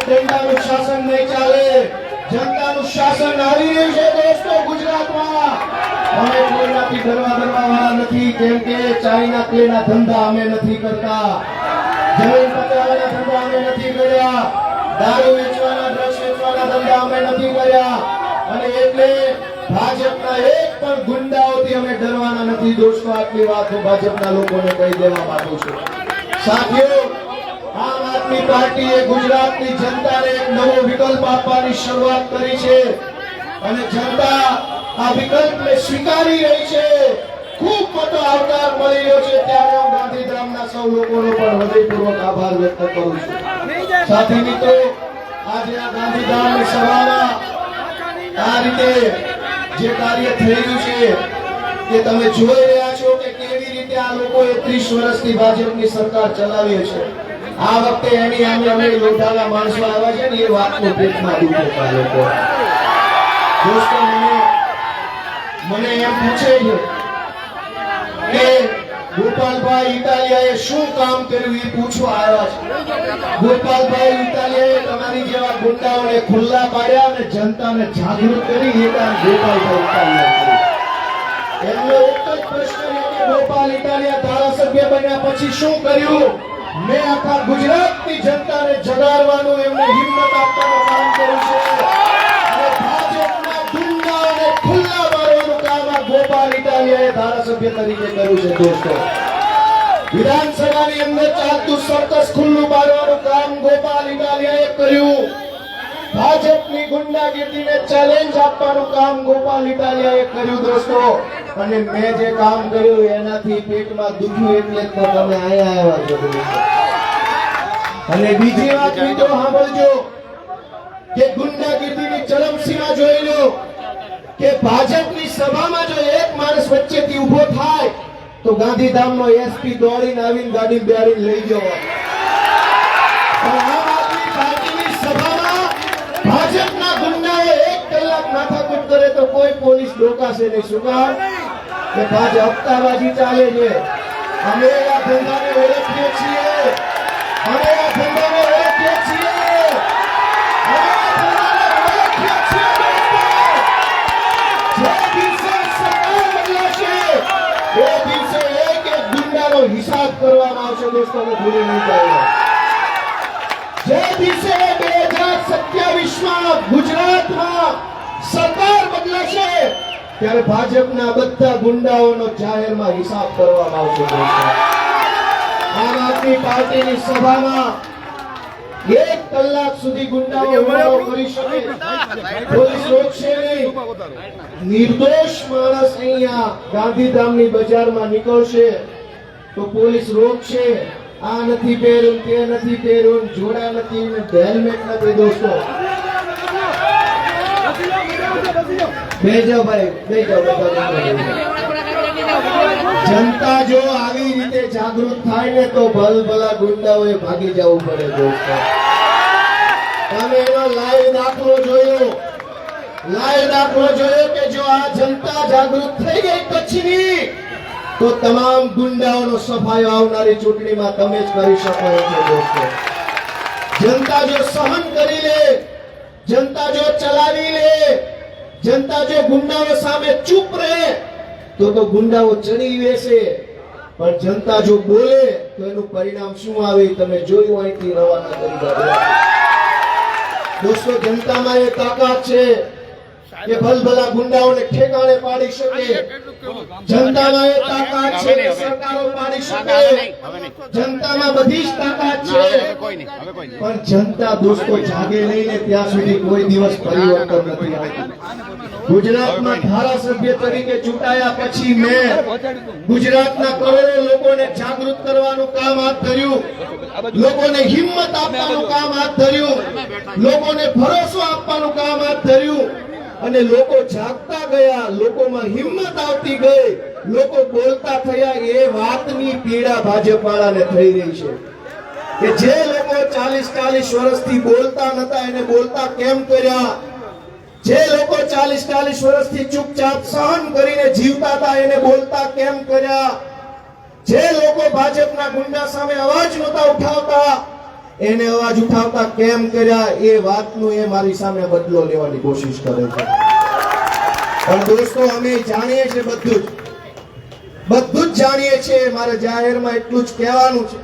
દંડાનું શાસન નહીં ચાલે, જનતાનું શાસન આવી રહ્યું છે દોસ્તો ગુજરાતમાં. અમે કોઈનાથી ડરવા વાળા નથી, કેમ કે ચાઇના તેલના ધંધા અમે નથી કરતા, જમીન પકડવાના ધંધા અમે નથી કર્યા, દારૂ વેચવાના, ડ્રગ્સ વેચવાના ધંધા અમે નથી કર્યા અને એટલે ભાજપના એક પણ ગુંડાઓથી અમે ડરવાના નથી દોસ્તો. આટલી વાત હું ભાજપના લોકોને કહી દેવા માંગુ છું. સાથીઓ, આમ આદમી પાર્ટીએ ગુજરાતની જનતાને એક નવો વિકલ્પ આપવાની શરૂઆત કરી છે અને જનતા આ વિકલ્પને સ્વીકારી રહી છે. ખૂબ મોટો આવકાર મળી રહ્યો છે, ત્યારે હું ગાંધીધામના સૌ લોકોનો પણ હૃદયપૂર્વક આભાર વ્યક્ત કરું છું. સાથી મિત્રો, આજે આ ગાંધીધામની સભામાં આ રીતે જે કાર્ય થઈ રહ્યું છે કે તમે જોઈ રહ્યા છો કે કેવી રીતે આ લોકોએ 30 વર્ષથી ભાજપની સરકાર ચલાવી છે. આ વખતે એની અમે લોઢાના માણસો આવ્યા છે ને એ વાતનો પેટમાં દુખે છે આ લોકો. દોસ્તો મને એમ પૂછે છે કે ગોપાલભાઈ ઇટાલિયાએ શું કામ કર્યું એ પૂછવા આવ્યા છે. ગોપાલભાઈ ઇટાલિયાએ તમારી જેવા ગુંડાઓને ખુલ્લા પાડ્યા અને જનતાને જાગૃત કરી એ કામ ગોપાલભાઈ ઇટાલિયાએ કર્યું. એમનો એક જ પ્રશ્ન છે કે ગોપાલ ઇટાલિયા ધારાસભ્ય બન્યા પછી શું કર્યું? મેં આખા ગુજરાતની જનતાને જગાડવાનું, એમને હિંમત આપવાનું કામ કર્યું છે અને ભાજપના ગુંડાઓને ખુલ્લા મારવાનું કામ આ ગોપાલ ઇટાલિયાએ ધારાસભ્ય તરીકે કર્યું છે. દોસ્તો, વિધાનસભાની અંદર ચાલતું સર્કસ ખુલ્લું પાડવાનું કામ ગોપાલ ઇટાલિયાએ કર્યું. ભાજપની ગુંડાગીરીને ચેલેન્જ આપવાનું કામ ગોપાલ ઇટાલિયાએ કર્યું. દોસ્તો, અને મેં જે કામ કર્યું એનાથી પેટમાં દુખ્યું એટલે તો તમે આયા આવ્યા છો. અને બીજી વાત મિત્રો સાંભળજો કે ગુંડાગીરીની ચરમસીમા જોઈ લો કે ભાજપની સભામાં જો એક માણસ વચ્ચેથી ઊભો થાય તો ગાંધીધામનો એસપી દોડીને આવીને ગાડી બેહાડીને લઈ જવા. આમ આદમી પાર્ટીની સભામાં ભાજપના ગુંડાઓ 1 કલાક માથાકૂટ કરે તો કોઈ પોલીસ રોકાશે નહીં. શું કામ? કે ભાજપ હપ્તાબાજી ચાલે છે. અમે આ ધંધાને ઓળખીએ છીએ, અમે આ ધંધાને ઓળખીએ છીએ, અમે આ ધંધાને ઓળખીએ છીએ. જે દિવસે સરકાર બદલાશે એ દિવસે એક ગુંડાનો હિસાબ કરવામાં આવશે. દોસ્તો, ભૂલી નહીં જાય. જે દિવસે 2027માં ગુજરાતમાં સરકાર બદલાશે ત્યારે ભાજપના બધા ગુંડાઓનો જાહેરમાં હિસાબ કરવામાં આવશે. આમ આદમી પાર્ટીની સભામાં 1 કલાક સુધી ગુંડાઓ હુમલો કરી શકે, પોલીસ રોકશે નહીં. નિર્દોષ માણસ અહીંયા ગાંધીધામની બજારમાં નીકળશે તો પોલીસ રોકશે. આ નથી પહેર્યું, તે નથી પહેર્યું, જોડા નથી, હેલ્મેટ નથી. દોસ્તો, બેજો ભાઈ, બેજો બધા. જનતા જો આવી રીતે જાગૃત થાય ને તો ભલભલા ગુંડાઓએ ભાગી જવું પડે દોસ્તો. તમે એનો લાઈવ દાખલો જોયો, લાઈવ દાખલો જોયો કે જો આ જનતા જાગૃત થઈ ગઈ કચ્છની તો તમામ ગુંડાઓનો સફાયો આવનારી ચૂંટણીમાં તમે જ કરી શકો છો દોસ્તો. જનતા જો સહન કરી લે, જનતા જો ચલાવી લે, જનતા જો ગુંડાઓ સામે ચૂપ રહે તો ગુંડાઓ ચડી બેસે, પણ જનતા જો બોલે તો એનું પરિણામ શું આવે તમે જોયું અહીંથી રવાના કરી દીધા. દોસ્તો, જનતામાં એ તાકાત છે કે ભલભલા ગુંડાઓને ઠેકાણે પાડી શકે. જનતામાં એ તાકાત છે કે સરકારો પાડી શકે. જનતામાં બધી જ તાકાત છે, પણ જનતા દોસ્તો જાગે નહીં ને ત્યાં સુધી કોઈ દિવસ પરિવર્તન નથી આવતું. ગુજરાતમાં ધારાસભ્ય તરીકે ચૂંટાયા પછી મેં ગુજરાતના કરોડો લોકોને જાગૃત કરવાનું કામ હાથ ધર્યું, લોકોને હિંમત આપવાનું કામ હાથ ધર્યું, લોકોને ભરોસો આપવાનું કામ હાથ ધર્યું, અને લોકો જાગતા ગયા, લોકોમાં હિંમત આવતી ગઈ, લોકો બોલતા થયા. એ વાતની પીડા ભાજપ વાળાને થઈ રહી છે કે જે લોકો 40 વર્ષથી બોલતા નતા એને બોલતા કેમ કર્યા, જે લોકો 40 વર્ષથી ચૂપચાપ સહન કરીને જીવતા હતા એને બોલતા કેમ કર્યા, જે લોકો ભાજપના ગુંડા સામે અવાજ નહોતા ઉઠાવતા એને અવાજ ઉઠાવતા કેમ કર્યા. એ વાતનું એ મારી સામે બદલો લેવાની કોશિશ કરે છે. પણ દોસ્તો, અમે જાણીએ છીએ બધું જ જાણીએ છીએ. મારે જાહેરમાં એટલું જ કહેવાનું છે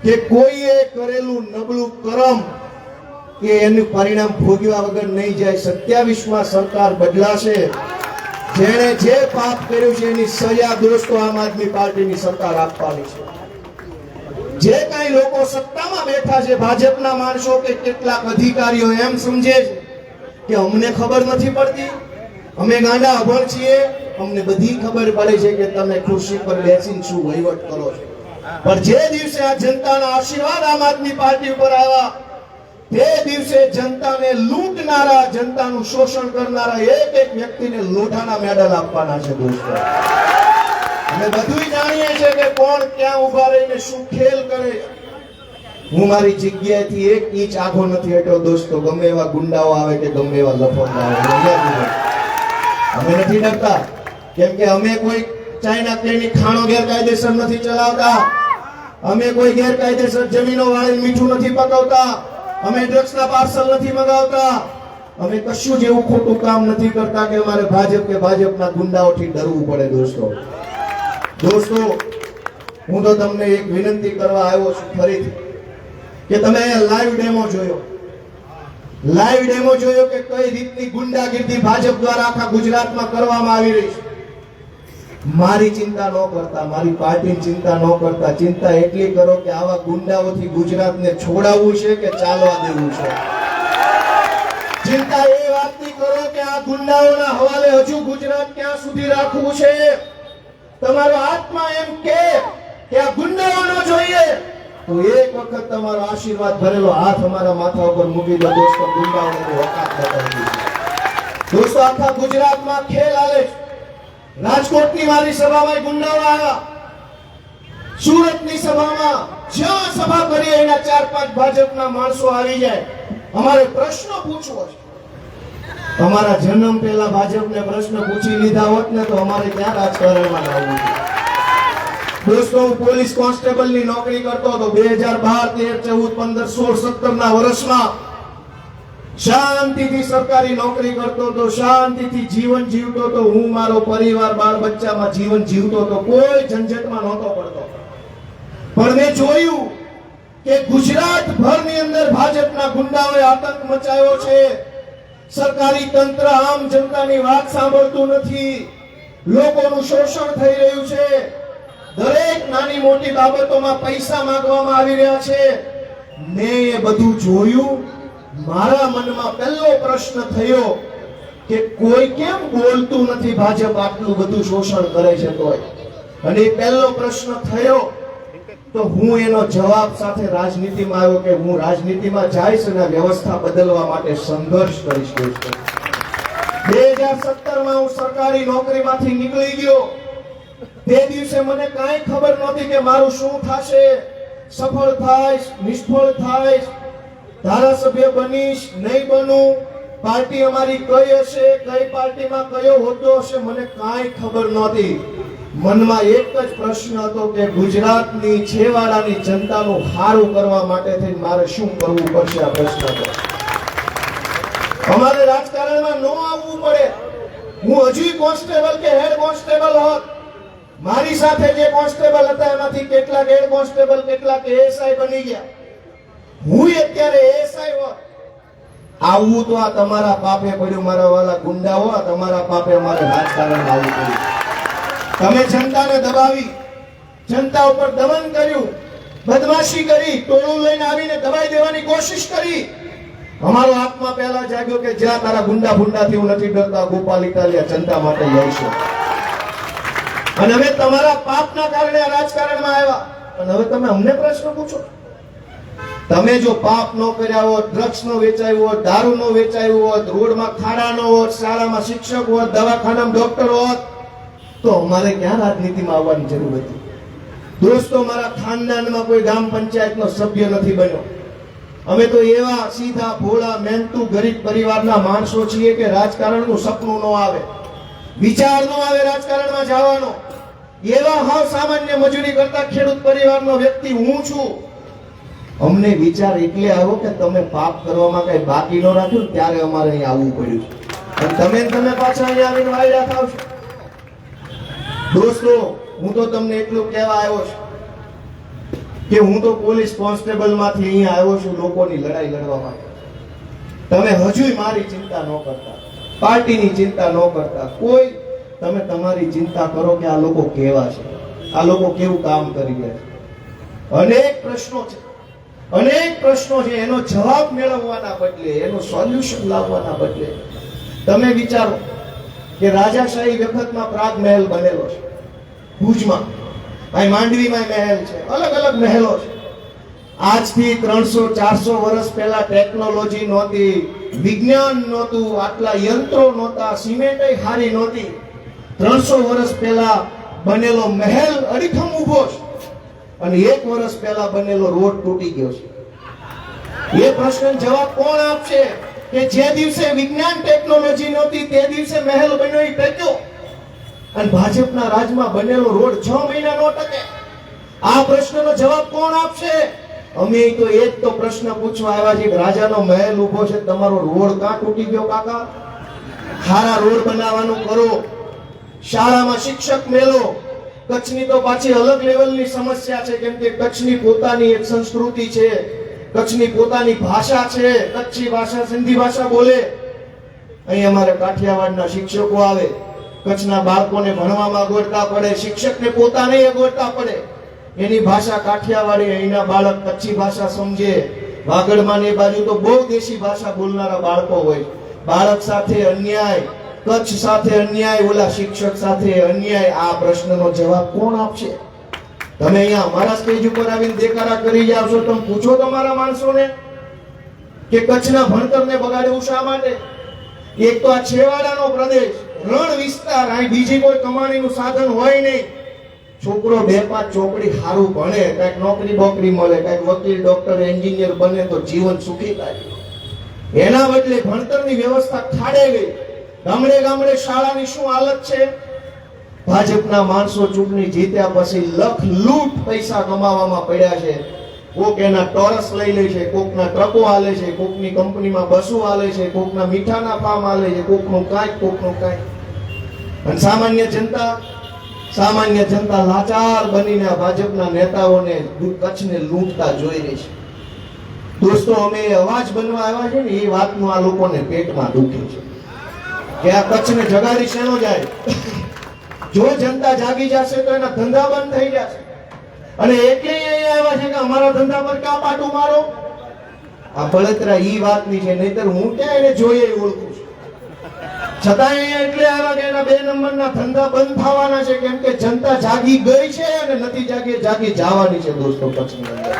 કે કોઈએ કરેલું નબળું કર્મ કે એનું પરિણામ ભોગવ્યા વગર નહીં જાય. 27માં સરકાર બદલાશે. જેણે જે પાપ કર્યું છે એની સજા દોસ્તો આમ આદમી પાર્ટીની સરકાર આપવાની છે. જે કઈ લોકો સત્તામાં બેઠા છે, ભાજપના માણસો કે કેટલાક અધિકારીઓ એમ સમજે છે કે અમને ખબર નથી પડતી, અમે ગાંડા અભણ છીએ, અમને બધી ખબર પડે છે કે તમે ખુરશી પર બેસીને શું વહીવટ કરો છો. પણ જે દિવસે આ જનતાના આશીર્વાદ આમ આદમી પાર્ટી ઉપર આવ્યા તે દિવસે જનતાને લૂંટનારા, જનતાનું શોષણ કરનારા એક વ્યક્તિને લોઢાના મેડલ આપવાના છે દોસ્તો. અમે બધું જાણીએ છીએ કે કોણ ક્યાં ઉભા રહીને શું ખેલ કરે. હું મારી જગ્યાએથી 1 ઇંચ આઘો નથી હટ્યો દોસ્તો. ગમે એવા ગુંડાઓ આવે કે ગમે એવા લફંગા આવે, અમે નથી ડરતા. કેમ કે અમે કોઈ ચાઇના ક્લિનિક ખાણો ગેરકાયદેસર નથી ચલાવતા, અમે કોઈ ગેરકાયદેસર જમીનો વાળી મીઠું નથી પકવતા, અમે ડ્રગ્સના પાર્સલ નથી મંગાવતા, અમે કશું જ એવું ખોટું કામ નથી કરતા કે અમારે ભાજપ કે ભાજપના ગુંડાઓથી ડરવું પડે દોસ્તો. હું તો તમને એક વિનંતી કરવા આવ્યો છું ફરીથી કે તમે લાઈવ ડેમો જોયો કે કઈ રીતની ગુંડાગીરી ભાજપ દ્વારા આખા ગુજરાતમાં કરવામાં આવી રહી છે. મારી ચિંતા ન કરતા, મારી પાર્ટીની ચિંતા ન કરતા, ચિંતા એટલી કરો કે આવા ગુંડાઓથી ગુજરાતને છોડાવવું છે કે ચાલવા દેવું છે. ચિંતા એ વાતની કરો કે આ ગુંડાઓના હવાલે હજુ ગુજરાત ક્યાં સુધી રાખવું છે. તમારો આત્મા એમ કે આ ગુંડાઓ ન જોઈએ તો એક વખત તમારો આશીર્વાદ ભરેલો હાથ અમારા માથા ઉપર મૂકી દો દોસ્તો. ગુંડાઓની ઓકાત બતાવી દોસ્તો. આખા ગુજરાતમાં ખેલ હાલે છે. રાજકોટની મારી સભામાં ગુંડાઓ આવ્યા, સુરતની સભામાં જ્યાં સભા કરીએ એના 4-5 ભાજપના માણસો આવી જાય. અમારે પ્રશ્ન પૂછવો છે. અમારા જન્મ પહેલા ભાજપને પ્રશ્ન પૂછી લીધા હોત ને તો અમારે ક્યાં રાજકારણમાં આવવું છે. દોસ્તો, હું પોલીસ કોન્સ્ટેબલની નોકરી કરતો હતો 2012, 13, 14, 15, 16, 17 ના વર્ષમાં. શાંતિથી સરકારી નોકરી કરતો હતો, શાંતિથી જીવન જીવતો હતો. હું મારો પરિવાર, બાળ બચ્ચામાં જીવન જીવતો હતો, કોઈ ઝંઝટમાં નહોતો પડતો. પણ મેં જોયું કે ગુજરાત ભરની અંદર ભાજપના ગુંડાઓએ આતંક મચાવ્યો છે. સરકારી તંત્ર આમ જનતાની વાત સાંભળતું નથી, લોકોનું શોષણ થઈ રહ્યું છે. દરેક નાની મોટી બાબતોમાં પૈસા માંગવામાં આવી રહ્યા છે. મેં એ બધું જોયું. મારા મનમાં પહેલો પ્રશ્ન થયો કે કોઈ કેમ બોલતું નથી, ભાજપ આટલું બધું શોષણ કરે છે તોય. અને એ પહેલો પ્રશ્ન થયો તો હું એનો જવાબ સાથે રાજનીતિમાં આવ્યો કે હું રાજનીતિમાં જઈશ અને વ્યવસ્થા બદલવા માટે સંઘર્ષ કરીશ. 2017માં હું સરકારી નોકરીમાંથી નીકળી ગયો તે દિવસે મને કાંઈ ખબર નહોતી કે મારું શું થશે, સફળ થાઈશ, નિષ્ફળ થાઈશ, ધારાસભ્ય બનીશ, નહીં બનું, પાર્ટી અમારી કઈ હશે, કઈ પાર્ટીમાં કયો હોદ્દો હશે, મને કાંઈ ખબર નહોતી. મનમાં એક જ પ્રશ્ન હતો કે ગુજરાતની છેવાડાની જનતાનું સારું કરવા માટે થઈને મારે શું કરવું પડશે. આ પ્રશ્ન હતો. અમારે રાજકારણમાં ન આવવું પડે. હું હજી કોન્સ્ટેબલ કે હેડ કોન્સ્ટેબલ હોત, મારી સાથે જે કોન્સ્ટેબલ હતા એમાંથી કેટલાક હેડ કોન્સ્ટેબલ, કેટલાક એએસઆઈ બની ગયા. હું અત્યારે એએસઆઈ હોત. આવું તો આ તમારા પાપે પડ્યું મારા વાલા ગુંડાઓ, આ તમારા પાપે અમારે રાજકારણમાં આવવું પડ્યું. તમે જનતાને દબાવી, જનતા ઉપર દમન કર્યું, બદમાશી કરી, ટોળું લઈને આવીને દબાઈ દેવાની કોશિશ કરી. અમારો આત્મા પહેલા જાગ્યો કે જ્યાં તારા ગુંડા ભુંડાથી હું નથી ડરતા, ગોપાલ ઇટાલિયા જનતા માટે લડશે. અને હવે તમારા પાપના કારણે આ રાજકારણમાં આવ્યા. અને હવે તમે અમને પ્રશ્ન પૂછો, તમે જો પાપ ન કર્યા હોત, ડ્રગ્સ નો વેચાયું હોત, દારૂ નો વેચાયું હોત, રોડમાં ખાડા નો હોત, શાળામાં શિક્ષક હોત, દવાખાનામાં ડોક્ટર હોત, તો અમારે ક્યાં રાજનીતિમાં આવવાની જરૂર હતી? દોસ્તો, મારા ખાનદાનમાં કોઈ ગ્રામ પંચાયતનો સભ્ય નથી બન્યો. અમે તો એવા સીધા ભોળા મહેનતુ ગરીબ પરિવારના માણસો છીએ કે રાજકારણનું સપનું ન આવે, વિચાર ન આવે રાજકારણમાં જવાનો. એવા હાવ સામાન્ય મજૂરી કરતા ખેડૂત પરિવારનો વ્યક્તિ હું છું. અમને વિચાર એટલે આવ્યો કે તમે પાપ કરવામાં કઈ બાકી ન રાખ્યું, ત્યારે અમારે અહીં આવવું પડ્યું. અને તમે પાછા અહીંયા આવીને વાયડા થાવ છો. દોસ્તો, હું તો તમને એટલું કહેવા આવ્યો છું કે હું તો પોલીસ કોન્સ્ટેબલ માંથી અહીંયા આવ્યો છું લોકોની લડાઈ લડવા માટે. તમે હજુય મારી ચિંતા ન કરતા, પાર્ટીની ચિંતા ન કરતા, કોઈ તમે તમારી ચિંતા કરો કે આ લોકો કેવા છે, આ લોકો કેવું કામ કરી રહ્યા છે. અનેક પ્રશ્નો છે, અનેક પ્રશ્નો છે. એનો જવાબ મેળવવાના બદલે, એનો સોલ્યુશન લાવવાના બદલે તમે વિચારો કે રાજાશાહી વખતમાં પ્રાગ મહેલ બનેલો છે ભુજમાં, અહીં માંડવીમાં મહેલ છે, અલગ અલગ મહેલો છે. આજથી 300-400 વર્ષ પહેલા ટેકનોલોજી નહોતી, વિજ્ઞાન નહોતું, આટલા યંત્રો નહોતા, સિમેન્ટ હારી નહોતી. 300 વર્ષ પહેલા બનેલો મહેલ અડીખમ ઊભો છે અને 1 વર્ષ પહેલા બનેલો રોડ તૂટી ગયો છે. એ પ્રશ્ન જવાબ કોણ આપશે કે જે દિવસે વિજ્ઞાન ટેકનોલોજી નહોતી તે દિવસે મહેલ બન્યો એ ટક્યો, અને ભાજપના રાજમાં બનેલો રોડ 6 મહિના નો ટકે? આ પ્રશ્નનો જવાબ કોણ આપશે? અમે તો એ જ તો પ્રશ્ન પૂછવા આવ્યા છીએ. રાજાનો મહેલ ઊભો છે, તમારો રોડ કાં તૂટી ગયો કાકા? સારા રોડ બનાવવાનું કરો, શાળામાં શિક્ષક મેલો. કચ્છની તો પાછી અલગ લેવલની સમસ્યા છે, કેમ કે કચ્છની પોતાની એક સંસ્કૃતિ છે, કચ્છની પોતાની ભાષા છે, કચ્છી ભાષા, સિંધી ભાષા બોલે. અહીં અમારે કાઠિયાવાડના શિક્ષકો આવે, કચ્છના બાળકોને ભણવામાં અગવડતા પડે, શિક્ષકને પોતાને અગવડતા પડે. એની ભાષા કાઠિયાવાડી, અહીંના બાળક કચ્છી ભાષા સમજે. વાગડમાં એ બાજુ તો બહુ દેશી ભાષા બોલનારા બાળકો હોય. બાળક સાથે અન્યાય, કચ્છ સાથે અન્યાય, ઓલા શિક્ષક સાથે અન્યાય. આ પ્રશ્નનો જવાબ કોણ આપશે? તમે અહીંયા અમારા સ્ટેજ ઉપર આવીને દેખાડા કરી જાવ છો. તમે પૂછો તમારા માણસોને કે કચ્છના ભણતરને બગાડવું શા માટે? એક તો આ છેવાડાનો પ્રદેશ, રણ વિસ્તાર, અહીં બીજી કોઈ કમાણીનું સાધન હોય નહીં. છોકરો 2-5 ચોપડી સારું ભણે, કઈક નોકરી બોકરી મળે, કઈક વકીલ, ડોક્ટર, એન્જિનિયર બને તો જીવન સુખી થાય. એના બદલે ભણતરની વ્યવસ્થા ખાડે ગઈ. ગામડે ગામડે શાળાની શું હાલત છે? ભાજપના માણસો ચૂંટણી જીત્યા પછી લખ લૂંટ પૈસા કમાવામાં પડ્યા છે. કોક એના ટોરસ લઈ લે છે, કોકના ટ્રકો હાલે છે, કોકની કંપનીમાં બસો હાલે છે, કોકના મીઠાના ફાર્મ હાલે છે, કોકનું કાંઈક, કોકનું કાંઈક. અને સામાન્ય જનતા લાચાર બનીને ભાજપના નેતાઓને કચ્છને લૂંટતા જોઈ રહી છે. દોસ્તો, અમે અવાજ બનવા આવ્યા છે ને, એ વાતનું આ લોકોને પેટમાં દુખે છે કે આ કચ્છને જગાડી શેનો જાય? જો જનતા જાગી જશે તો એના ધંધા બંધ થઈ જશે. અને એટલે અહીંયા આવ્યા છે કે અમારા ધંધા પર ક્યાં પાટું મારો? આ બળતરા ઈ વાતની છે, નહીતર હું ક્યાં એને જોઈએ ઓળખું છું. છતાં અહીંયા એટલે આવ્યા કે એના 2 નંબરના ધંધા બંધ થવાના છે, કેમ કે જનતા જાગી ગઈ છે અને નથી જાગી જવાની છે દોસ્તો કચ્છની અંદર.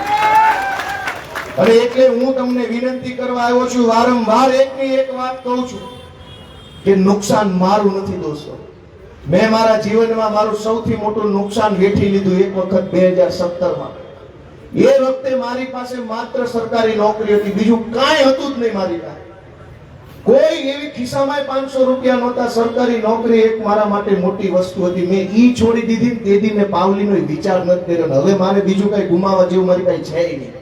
અને એટલે હું તમને વિનંતી કરવા આવ્યો છું, વારંવાર એકની એક વાત કહું છું કે નુકસાન મારું નથી દોસ્તો. મેં મારા જીવનમાં મારું સૌથી મોટું નુકસાન વેઠી લીધું એક વખત 2017માં. એ વખતે મારી પાસે માત્ર સરકારી નોકરી હતી, બીજું કાંઈ હતું જ નહીં મારી પાસે. કોઈ એવી ખિસ્સામાં 500 રૂપિયા નહોતા. સરકારી નોકરી એક મારા માટે મોટી વસ્તુ હતી. મેં ઈ છોડી દીધી. તેથી મેં પાવલીનો વિચાર નથી કર્યો. હવે મારે બીજું કઈ ગુમાવવા જેવું મારી પાસે છે નહીં.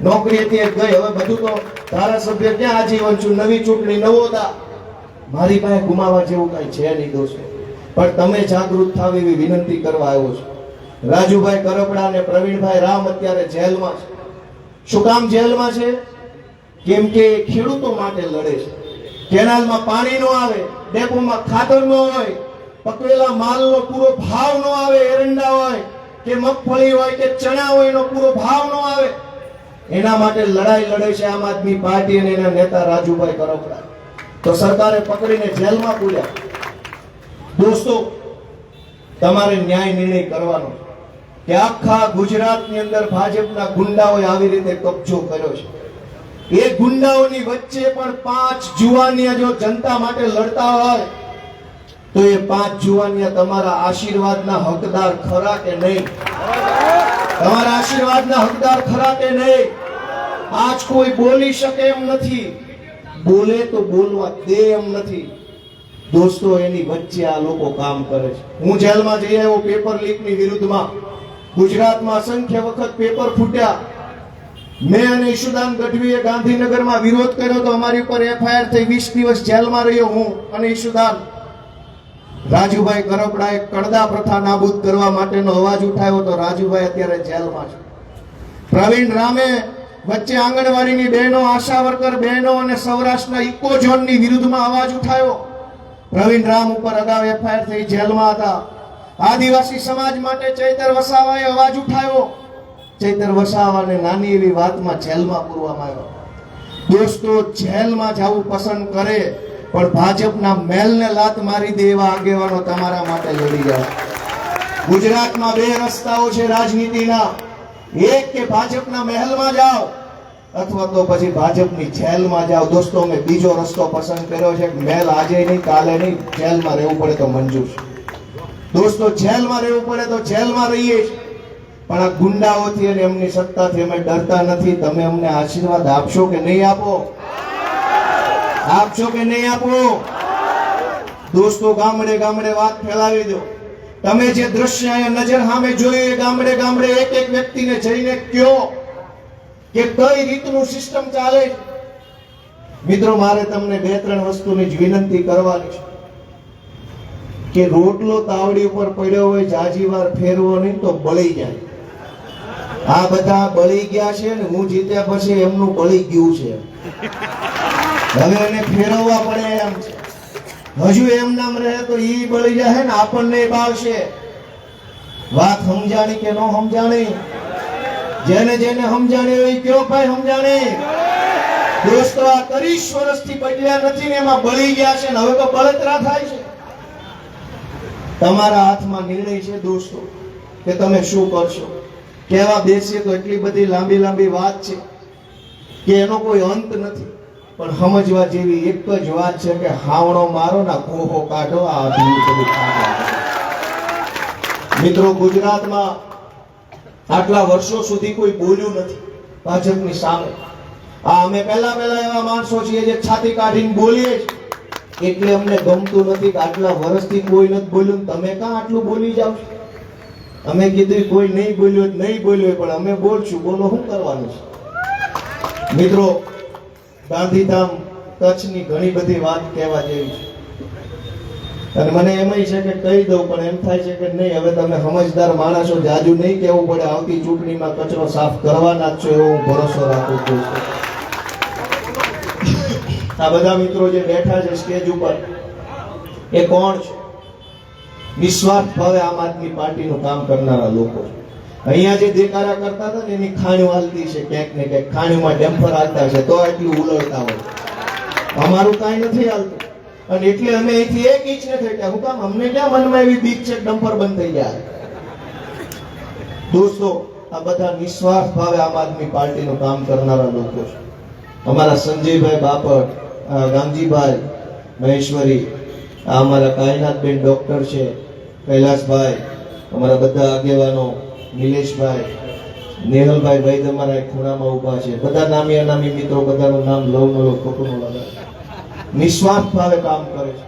નોકરી હતી એક ગઈ. હવે બધું તો ધારાસભ્ય ક્યાં આજીવન છું, નવી ચૂંટણી નવો દા. મારી પાસે ગુમાવવા જેવું કઈ છે નહીં દોસ્તો. પણ તમે જાગૃત થાવ એવી વિનંતી કરવા આવ્યો છું. રાજુભાઈ કરપડા અને પ્રવીણભાઈ રામ અત્યારે જેલમાં છે. શું કામ જેલમાં છે? કેમ કે ખેડૂતો માટે લડે છે. કેનાલમાં પાણી ન આવે, ડેપોમાં ખાતર ન હોય, પકવેલા માલનો પૂરો ભાવ ન આવે, એરંડા હોય કે મગફળી હોય કે ચણા હોય એનો પૂરો ભાવ ન આવે, એના માટે લડાઈ લડે છે આમ આદમી પાર્ટી અને એના નેતા રાજુભાઈ કરપડા. તો સરકારે પકડીને જેલમાં પૂર્યા. દોસ્તો, તમારે ન્યાય નિર્ણય કરવાનો કે આખા ગુજરાતની અંદર ભાજપના ગુંડાઓએ આવી રીતે કબજો કર્યો છે. એ ગુંડાઓની વચ્ચે પણ 5 જુવાનિયા જો જનતા માટે લડતા હોય તો એ 5 જુવાનિયા તમારા આશીર્વાદના હકદાર ખરા કે નહીં? તમારા આશીર્વાદના હકદાર ખરા કે નહીં? આજ કોઈ બોલી શકે એમ નથી, બોલે તો બોલવા દે એમ નથી. દોસ્તો, એની વચ્ચે આ લોકો કામ કરે છે. હું જેલમાં જઈ આવ્યો પેપર લીકની વિરુદ્ધમાં. ગુજરાતમાં અસંખ્ય વખત પેપર ફૂટ્યા. મેં અને ઈશુદાન ગઢવીએ ગાંધીનગરમાં વિરોધ કર્યો તો અમારી ઉપર એફઆઈઆર થઈ. 20 દિવસ જેલમાં રહ્યો હું અને ઈશુદાન. રાજુભાઈ કરપડાએ કડદા પ્રથા નાબૂદ કરવા માટેનો અવાજ ઉઠાવ્યો તો રાજુભાઈ અત્યારે જેલમાં છે. પ્રવીણ રામે વચ્ચે આંગણવાડીની બહેનો, આશા વર્કર બહેનો અને સૌરાષ્ટ્રના ઇકો ઝોનની વિરુદ્ધમાં અવાજ ઉઠાવ્યો. પ્રવીણ રામ ઉપર અગાઉ એફઆઈઆર થઈ, જેલમાં હતા. આદિવાસી સમાજ માટે ચૈતર વસાવાએ અવાજ ઉઠાવ્યો. ચૈતર વસાવાને નાની એવી વાતમાં જેલમાં પૂરવામાં આવ્યો. દોસ્તો, જેલમાં જવું પસંદ કરે પણ ભાજપના મેલને લાત મારી દે એવા આગેવાનો તમારા માટે લડી જાય. ગુજરાતમાં 2 રસ્તાઓ છે રાજનીતિના. એક કે ભાજપના મહેલમાં જાઓ અથવા તો પછી ભાજપની જેલમાં જાઓ. દોસ્તો, અમે બીજો રસ્તો પસંદ કર્યો છે. મહેલ આજે નહીં, કાલે નહીં, જેલમાં રહેવું પડે તો મંજૂર છે. દોસ્તો, જેલમાં રહેવું પડે તો જેલમાં રહીએ છીએ. પણ આ ગુંડાઓથી અને એમની સત્તાથી અમે ડરતા નથી. તમે અમને આશીર્વાદ આપશો કે નહીં આપો? આપશો કે નહીં આપો? દોસ્તો, ગામડે ગામડે વાત ફેલાવી દો. તમે જે દ્રશ્ય અહીંયા નજર સામે જોયું એ ગામડે ગામડે એક એક વ્યક્તિને જઈને કયો કે કઈ રીતનું સિસ્ટમ ચાલે છે. મિત્રો, મારે તમને 2-3 વસ્તુની જ વિનંતી કરવાની છે કે રોટલો તાવડી ઉપર પડ્યો હોય, જાજી વાર ફેરવો નહીં તો બળી જાય. આ બધા બળી ગયા છે ને હું જીત્યા પછી એમનું બળી ગયું છે. હવે એને ફેરવવા પડે એમ છે. હજુ એમ નામ રહે તો ઈ બળી જાય ને આપણને ભાવશે. વાત સમજાણી કે ન સમજાણી? જેને જેને સમજાણી હોય કયો ભાઈ સમજાણી? દોસ્તો, આ 30 વર્ષથી બદલ્યા નથી ને એમાં બળી ગયા છે ને હવે તો બળતરા થાય છે. તમારા હાથમાં નિર્ણય છે દોસ્તો કે તમે શું કરશો. કહેવા બેસીએ તો એટલી બધી લાંબી લાંબી વાત છે કે એનો કોઈ અંત નથી. પણ સમજવા જેવી એક જ વાત છે કે હાવણો મારો ના કોહો કાઢો. આ બધું મિત્રો, ગુજરાતમાં આટલા વર્ષો સુધી કોઈ બોલ્યું નથી ભાજપની સામે. આ અમે પહેલા એવા માણસો છીએ જે છાતી કાઢીને બોલીએ છીએ. એટલે અમને ગમતું નથી કે આટલા વર્ષથી કોઈ નથી બોલ્યું. તમે કાં આટલું બોલી જાવ? અમે કીધું કોઈ નહીં બોલ્યું પણ અમે બોલશું. બોલો, શું કરવાનું છે? મિત્રો, ગાંધીધામ કચ્છની ઘણી બધી વાત કહેવા જેવી છે અને મને એમય છે કે કહી દઉં પણ એમ થાય છે કે નહીં, હવે તમે સમજદાર માણસો, જાજુ નહીં કહેવું પડે. આવતી ચૂંટણીમાં કચરો સાફ કરવાના જ છો એવો હું ભરોસો રાખું છું. આ બધા મિત્રો જે બેઠા છે સ્ટેજ ઉપર, એ કોણ છે? નિસ્વાર્થ ભાવે આમ આદમી પાર્ટીનું કામ કરનારા લોકો છે. અહીંયા જે દેખાડા કરતા હતા ને એની ખાણ્યું હાલતી છે, ક્યાંક ને ક્યાંક ખાણ્યુંમાં ડમ્પર હાલતા છે તો એટલું ઉલળતા હોય. અમારું કાંઈ નથી હાલતું અને એટલે અમે અહીંથી 1 ઇંચ નથી ગયા. હું કામ? અમને ક્યાં મનમાં એવી બીક છે ડમ્પર બંધ થઈ જાય? દોસ્તો, આ બધા નિસ્વાર્થ ભાવે આમ આદમી પાર્ટીનું કામ કરનારા લોકો છે. અમારા સંજયભાઈ બાપટ, ગામજીભાઈ, મહેશ્વરી, આ અમારા કાયનાથબેન ડોક્ટર છે, કૈલાસભાઈ, અમારા બધા આગેવાનો, નિલેશભાઈ, નેહલભાઈ વૈદ અમારા એક ખૂણામાં ઊભા છે, બધા નામી અનામી મિત્રો, બધાનું નામ લઉં ન લઉં ખોટું ન લગાવે, નિસ્વાર્થ ભાવે કામ કરે છે.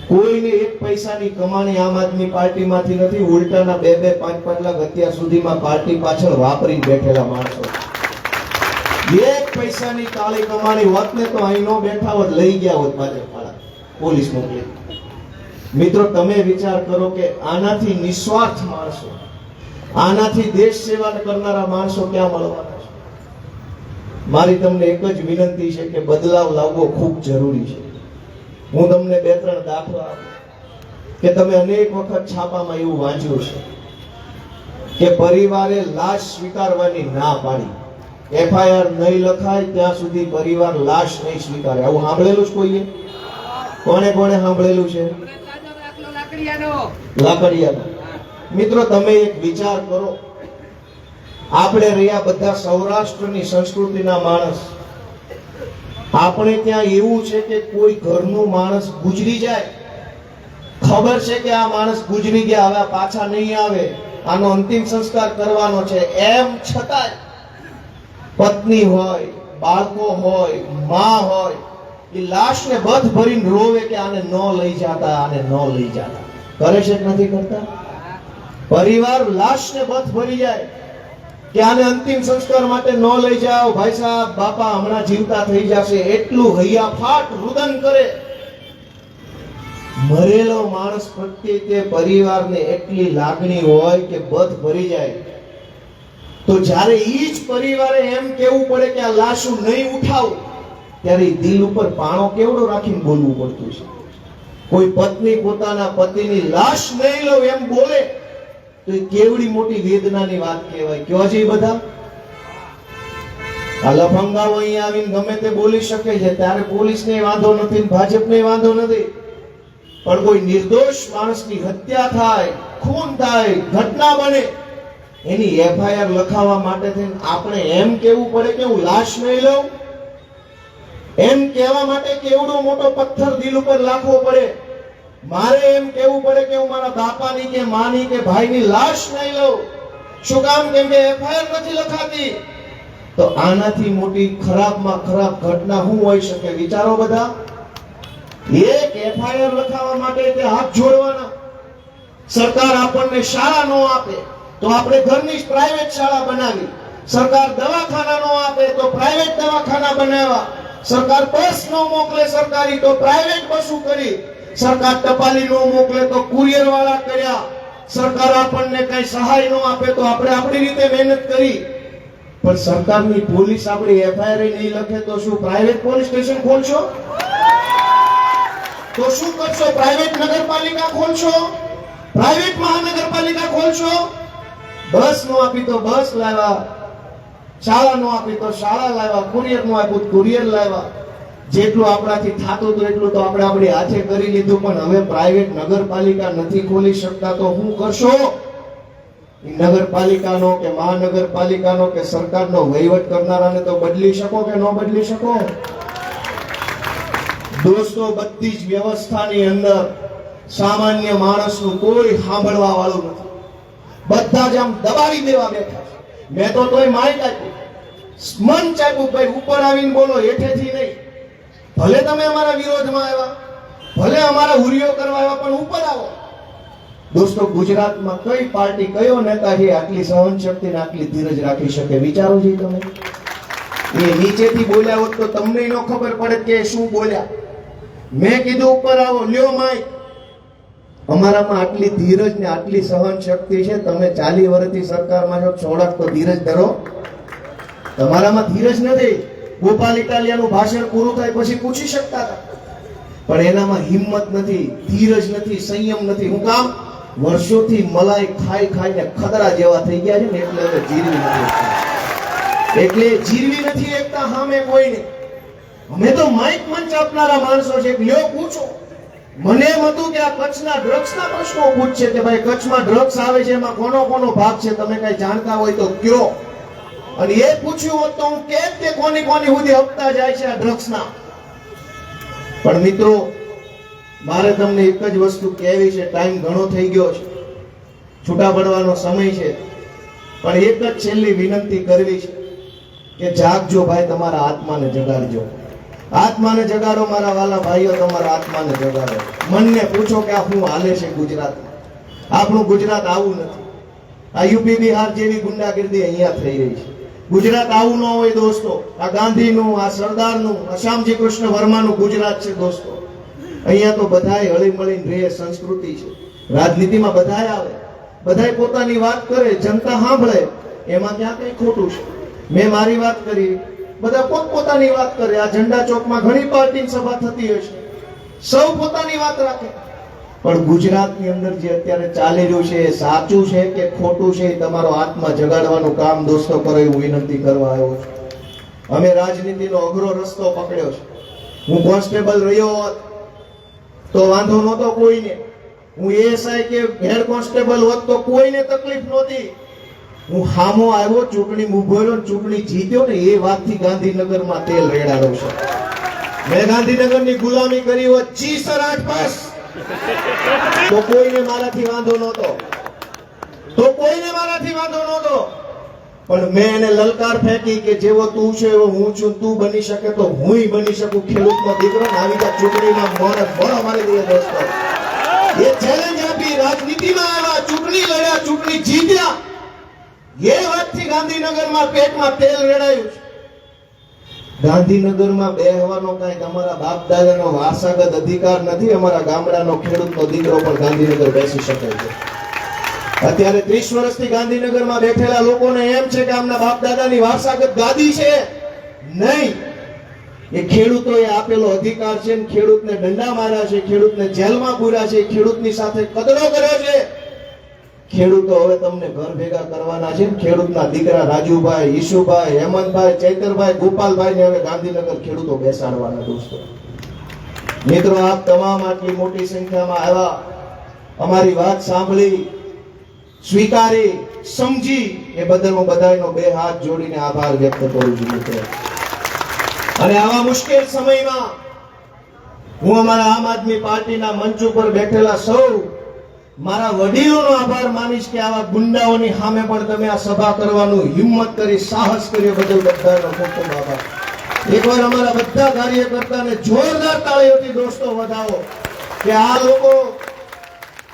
કોઈને એક પૈસાની કમાણી આમ આદમી પાર્ટીમાંથી નથી, ઉલટાના 2-2, 5-5 લાખ અત્યાર સુધીમાં પાર્ટી પાછળ વાપરીને બેઠેલા માણસો. એક પૈસાની કાળી કમાણી હોત ને તો અહીં નો બેઠા હોત, લઈ ગયા હોત ભાજપવાળા, પોલીસ મોકલી. મિત્રો તમે વિચાર કરો કે આનાથી નિસ્વાર્થ માણસો, આનાથી દેશ સેવા કરનારા માણસો ક્યાં મળવાના છે? મારી તમને એક જ વિનંતી છે કે બદલાવ લાવવો ખૂબ જરૂરી છે. હું તમને 2-3 દાખલા આપું કે તમે અનેક વખત છાપામાં એવું વાંચ્યું છે કે પરિવારે લાશ સ્વીકારવાની ના પાડી, FIR નહીં લખાય ત્યાં સુધી પરિવાર લાશ નહીં સ્વીકારે. આવું સાંભળેલું છે કોઈએ? કોને કોને સાંભળેલું છે? લાકડિયાનો. મિત્રો તમે એક વિચાર કરો, આપણે રહ્યા બધા સૌરાષ્ટ્રની સંસ્કૃતિના માણસ, આપણે ત્યાં એવું છે કે કોઈ ઘરનું માણસ ગુજરી જાય, ખબર છે કે આ માણસ ગુજરી ગયા, હવે પાછા નહીં આવે, આનો અંતિમ સંસ્કાર કરવાનો છે, એમ છતાંય પત્ની હોય, બાળકો હોય, માં હોય, એ લાશને બધ ભરીને રોવે કે આને ન લઈ જાતા, આને ન લઈ જાતા. કરે છે કે નથી કરતા? પરિવાર લાશને બધ ભરી જાય કે આને અંતિમ સંસ્કાર માટે ન લઈ જાઓ, ભાઈ સાહેબ બાપા હમણાં જીવતા થઈ જશે, એટલું હૈયાફાટ રુદન કરે. મરેલો માણસ પ્રત્યે તે પરિવારને એટલી લાગણી હોય કે બધ ભરી જાય, તો જ્યારે ઈ જ પરિવારે એમ કેવું પડે કે આ લાશું નહીં ઉઠાવું, ત્યારે દિલ ઉપર પાણો કેવડો રાખીને બોલવું પડતું છે. કોઈ પત્ની પોતાના પતિની લાશ નહીં લઉં એમ બોલે તો એ કેવડી મોટી વેદનાની વાત કહેવાય. કયો છે બધા આ લફંગાઓ અહીંયા આવીને ગમે તે બોલી શકે છે, ત્યારે પોલીસને વાંધો નથી, ભાજપને વાંધો નથી, પણ કોઈ નિર્દોષ માણસની હત્યા થાય, ખૂન થાય, ઘટના બને, એની FIR લખાવવા માટે થઈને આપણે એમ કેવું પડે કે હું લાશ નહીં લઉં, એમ કહેવા માટે કેવડો મોટો પથ્થર દિલ ઉપર લાખવો પડે. મારે એમ કેવું પડે કે હું મારા બાપાની કે માની કે ભાઈની લાશ નહીં લઉં. શું કામ? કેમ કે FIR નથી લખાતી. તો આનાથી મોટી ખરાબમાં ખરાબ ઘટના શું હોઈ શકે? વિચારો બધા. એક FIR લખાવવા માટે તે હાથ જોડવાના. સરકાર આપણને શાળા નો આપે તો આપણે ઘરની જ પ્રાઇવેટ શાળા બનાવી, સરકાર દવાખાના નો આપે તો પ્રાઇવેટ દવાખાના બનાવ્યા, સરકાર બસ નો મોકલે સરકારી તો પ્રાઇવેટ બસો કરી, સરકાર ટપાલી નો મોકલે તો કુરિયર વાળા કર્યા, સરકાર આપણને કઈ સહાય નો આપે તો આપણે આપણી રીતે મહેનત કરી. પણ સરકારની પોલીસ આપણી FIR નહીં લખે તો શું પ્રાઇવેટ પોલીસ સ્ટેશન ખોલશો? તો શું કરશો? પ્રાઇવેટ નગરપાલિકા ખોલશો, પ્રાઇવેટ મહાનગરપાલિકા ખોલશો. બસ નો આપી તો બસ લાવ્યા, શાળા નો આપી તો શાળા લાવ્યા, કુરિયર નો આપ્યું કુરિયર લાવ્યા. જેટલું આપણાથી થાતું હતું એટલું તો આપણે આપણી હાથે કરી લીધું, પણ હવે પ્રાઇવેટ નગરપાલિકા નથી ખોલી શકતા તો શું કરશો? નગરપાલિકાનો કે મહાનગરપાલિકાનો કે સરકારનો વહીવટ કરનારાને તો બદલી શકો કે ન બદલી શકો? દોસ્તો, બધી જ વ્યવસ્થાની અંદર સામાન્ય માણસનું કોઈ સાંભળવા વાળું નથી. બધા જ આમ દબાવી દેવા બેઠા છે. મેં તો તોય માઇક આપ્યું, મંચ આપ્યું, ભાઈ ઉપર આવીને બોલો, હેઠેથી નહીં. ભલે તમે અમારા વિરોધમાં આવ્યા, ભલે અમારા હુરિયો કરવા આવ્યા, પણ ઉપર આવો. દોસ્તો, ગુજરાતમાં કઈ પાર્ટી, કયો નેતા છે આટલી સહન શક્તિ ને આટલી ધીરજ રાખી શકે? વિચારો છો તમે. એ નીચેથી બોલ્યા હોત તો તમને ન ખબર પડે કે શું બોલ્યા. મેં કીધું ઉપર આવો, લ્યો માઇક. અમારામાં આટલી ધીરજ ને આટલી સહન શક્તિ છે. તમે 40 વર્ષથી સરકારમાં છો, થોડાક તો ધીરજ ધરો. તમારામાં ધીરજ નથી. ગોપાલ ઇટાલિયાનું ભાષણ પૂરું થાય પછી પૂછી શકતા હતા, પણ એનામાં હિંમત નથી, ધીરજ નથી, સંયમ નથી. હું કામ? વર્ષોથી મલાઈ ખાઈ ખાઈને ખદરા જેવા થઈ ગયા છે ને, એટલે હવે જીરવી નથી એકતા. એટલે જીરવી નથી એકતા સામે કોઈને. અમે તો માઇક મંચ આપનારા માણસો છે. લ્યો પૂછો. મને એમ હતું કે આ કચ્છના ડ્રગ્સના પ્રશ્નો પૂછશે કે ભાઈ કચ્છમાં ડ્રગ્સ આવે છે, એમાં કોનો કોનો ભાગ છે, તમે કઈ જાણતા હોય તો કયો. અને એ પૂછ્યું હોત તો હું કેમ કે કોની કોની સુધી હપ્તા જાય છે આ ડ્રગ્સના. પણ મિત્રો, મારે તમને એક જ વસ્તુ કહેવી છે. ટાઈમ ઘણો થઈ ગયો છે, છૂટા પડવાનો સમય છે, પણ એક જ છેલ્લી વિનંતી કરવી છે કે જાગજો ભાઈ, તમારા આત્માને જગાડજો. આત્માને જગાડો મારા વાલા ભાઈઓ, તમારા આત્માને જગાડો. મનને પૂછો કે આ શું હાલે છે ગુજરાતમાં. આપણું ગુજરાત આવું નથી. આ યુપી બિહાર જેવી ગુંડાગીર્દી અહીંયા થઈ રહી છે. ગુજરાત આવું ન હોય દોસ્તો. આ ગાંધીનું, આ સરદારનું, આ શ્યામજી કૃષ્ણ વર્માનું ગુજરાત છે દોસ્તો. અહીંયા તો બધાય હળી મળીને રહે, સંસ્કૃતિ છે. રાજનીતિમાં બધાય આવે, બધાય પોતાની વાત કરે, જનતા સાંભળે, એમાં ક્યાં કઈ ખોટું છે? મેં મારી વાત કરી, બધા પોતપોતાની વાત કરે. આ ઝંડા ચોકમાં ઘણી પાર્ટીની સભા થતી હોય છે, સૌ પોતાની વાત રાખે. પણ ગુજરાતની અંદર જે અત્યારે ચાલી રહ્યું છે એ સાચું છે કે ખોટું છે, એ તમારો આત્મા જગાડવાનું કામ દોસ્તો કરો, એવું વિનંતી કરવા આવ્યો છું. અમે રાજનીતિનો અઘરો રસ્તો પકડ્યો છે. હું કોન્સ્ટેબલ રહ્યો હોત તો વાંધો નહોતો કોઈને. હું એએસઆઈ કે હેડ કોન્સ્ટેબલ હોત તો કોઈને તકલીફ નહોતી. હું હામો આવ્યો, ચૂંટણી ઉભો રહ્યો, ચૂંટણી જીત્યો ને એ વાતથી ગાંધીનગરમાં તેલ રેડાડો છે. મેં ગાંધીનગરની ગુલામી કરી હોત 6 પાસ તો કોઈને મારાથી વાંધો નહોતો, પણ મેં એને લલકાર ફેંકી કે જેવો તું છે એવો હું છું, તું બની શકે તો હુંય બની શકું. ખેડૂતનો દીકરો ને આવી જાય ચૂંટણીમાં મોઢ મારી દઈએ દોસ્તો. એ ચેલેન્જ આપી, રાજનીતિમાં આવ્યા, ચૂંટણી લડ્યા, ચૂંટણી જીત્યા. એ વાતથી ગાંધીનગરમાં પેટમાં તેલ રેડાયું છે. ગાંધીનગરમાં બેહવાનો કઈ તમારા બાપ દાદાનો વારસાગત અધિકાર નથી. અમારા ગામડાનો ખેડૂતનો દીકરો પણ ગાંધીનગર બેસી શકે છે. અત્યારે 30 વર્ષથી ગાંધીનગરમાં બેઠેલા લોકોને એમ છે કે આમના બાપ દાદાની વારસાગત ગાદી છે. નહીં, એ ખેડૂતોએ આપેલો અધિકાર છે. ખેડૂતને દંડા માર્યા છે, ખેડૂતને જેલમાં પૂર્યા છે, ખેડૂતની સાથે કદડો કર્યો છે. ખેડૂતો હવે તમને ઘર ભેગા કરવાના છે. ખેડૂતના દીકરા રાજુભાઈ, ઈશુભાઈ, હેમંતભાઈ, ચૈતરભાઈ, ગોપાલભાઈ ને હવે ગાંધીનગર ખેડૂતો બેસાડવાના દોસ્તો. મિત્રો, આપ તમામ આટલી મોટી સંખ્યામાં આવ્યા, અમારી વાત સાંભળી, સ્વીકારી, સમજી, એ બદલ હું બધાનો 2 હાથ જોડીને આભાર વ્યક્ત કરું છું મિત્રો. અને આવા મુશ્કેલ સમયમાં હું અમારા આમ આદમી પાર્ટીના મંચ ઉપર બેઠેલા સૌ મારા વડીલોનો આભાર માનીશ કે આવા ગુંડાઓની સામે પણ તમે આ સભા કરવાનું હિંમત કરી, સાહસ કર્યો બદલ બધાનો ખૂબ ખૂબ આભાર. એકવાર અમારા બધા કાર્યકર્તાને જોરદાર તાળીઓથી દોસ્તો વધાવો કે આ લોકો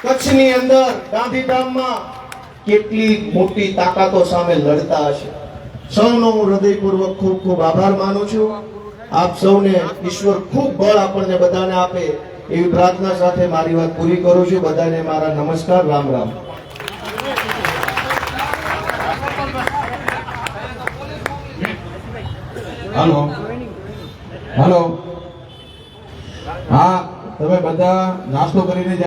કચ્છની અંદર ગાંધીધામમાં કેટલી મોટી તાકાતો સામે લડતા હશે. સૌનો હું હૃદયપૂર્વક ખૂબ ખૂબ આભાર માનું છું. આપ સૌને ઈશ્વર ખૂબ બળ આપણને બધાને આપે એવી પ્રાર્થના સાથે મારી વાત પૂરી કરું છું. બધાને મારા નમસ્કાર, રામ રામ. હાલો, હા, તમે બધા નાસ્તો કરીને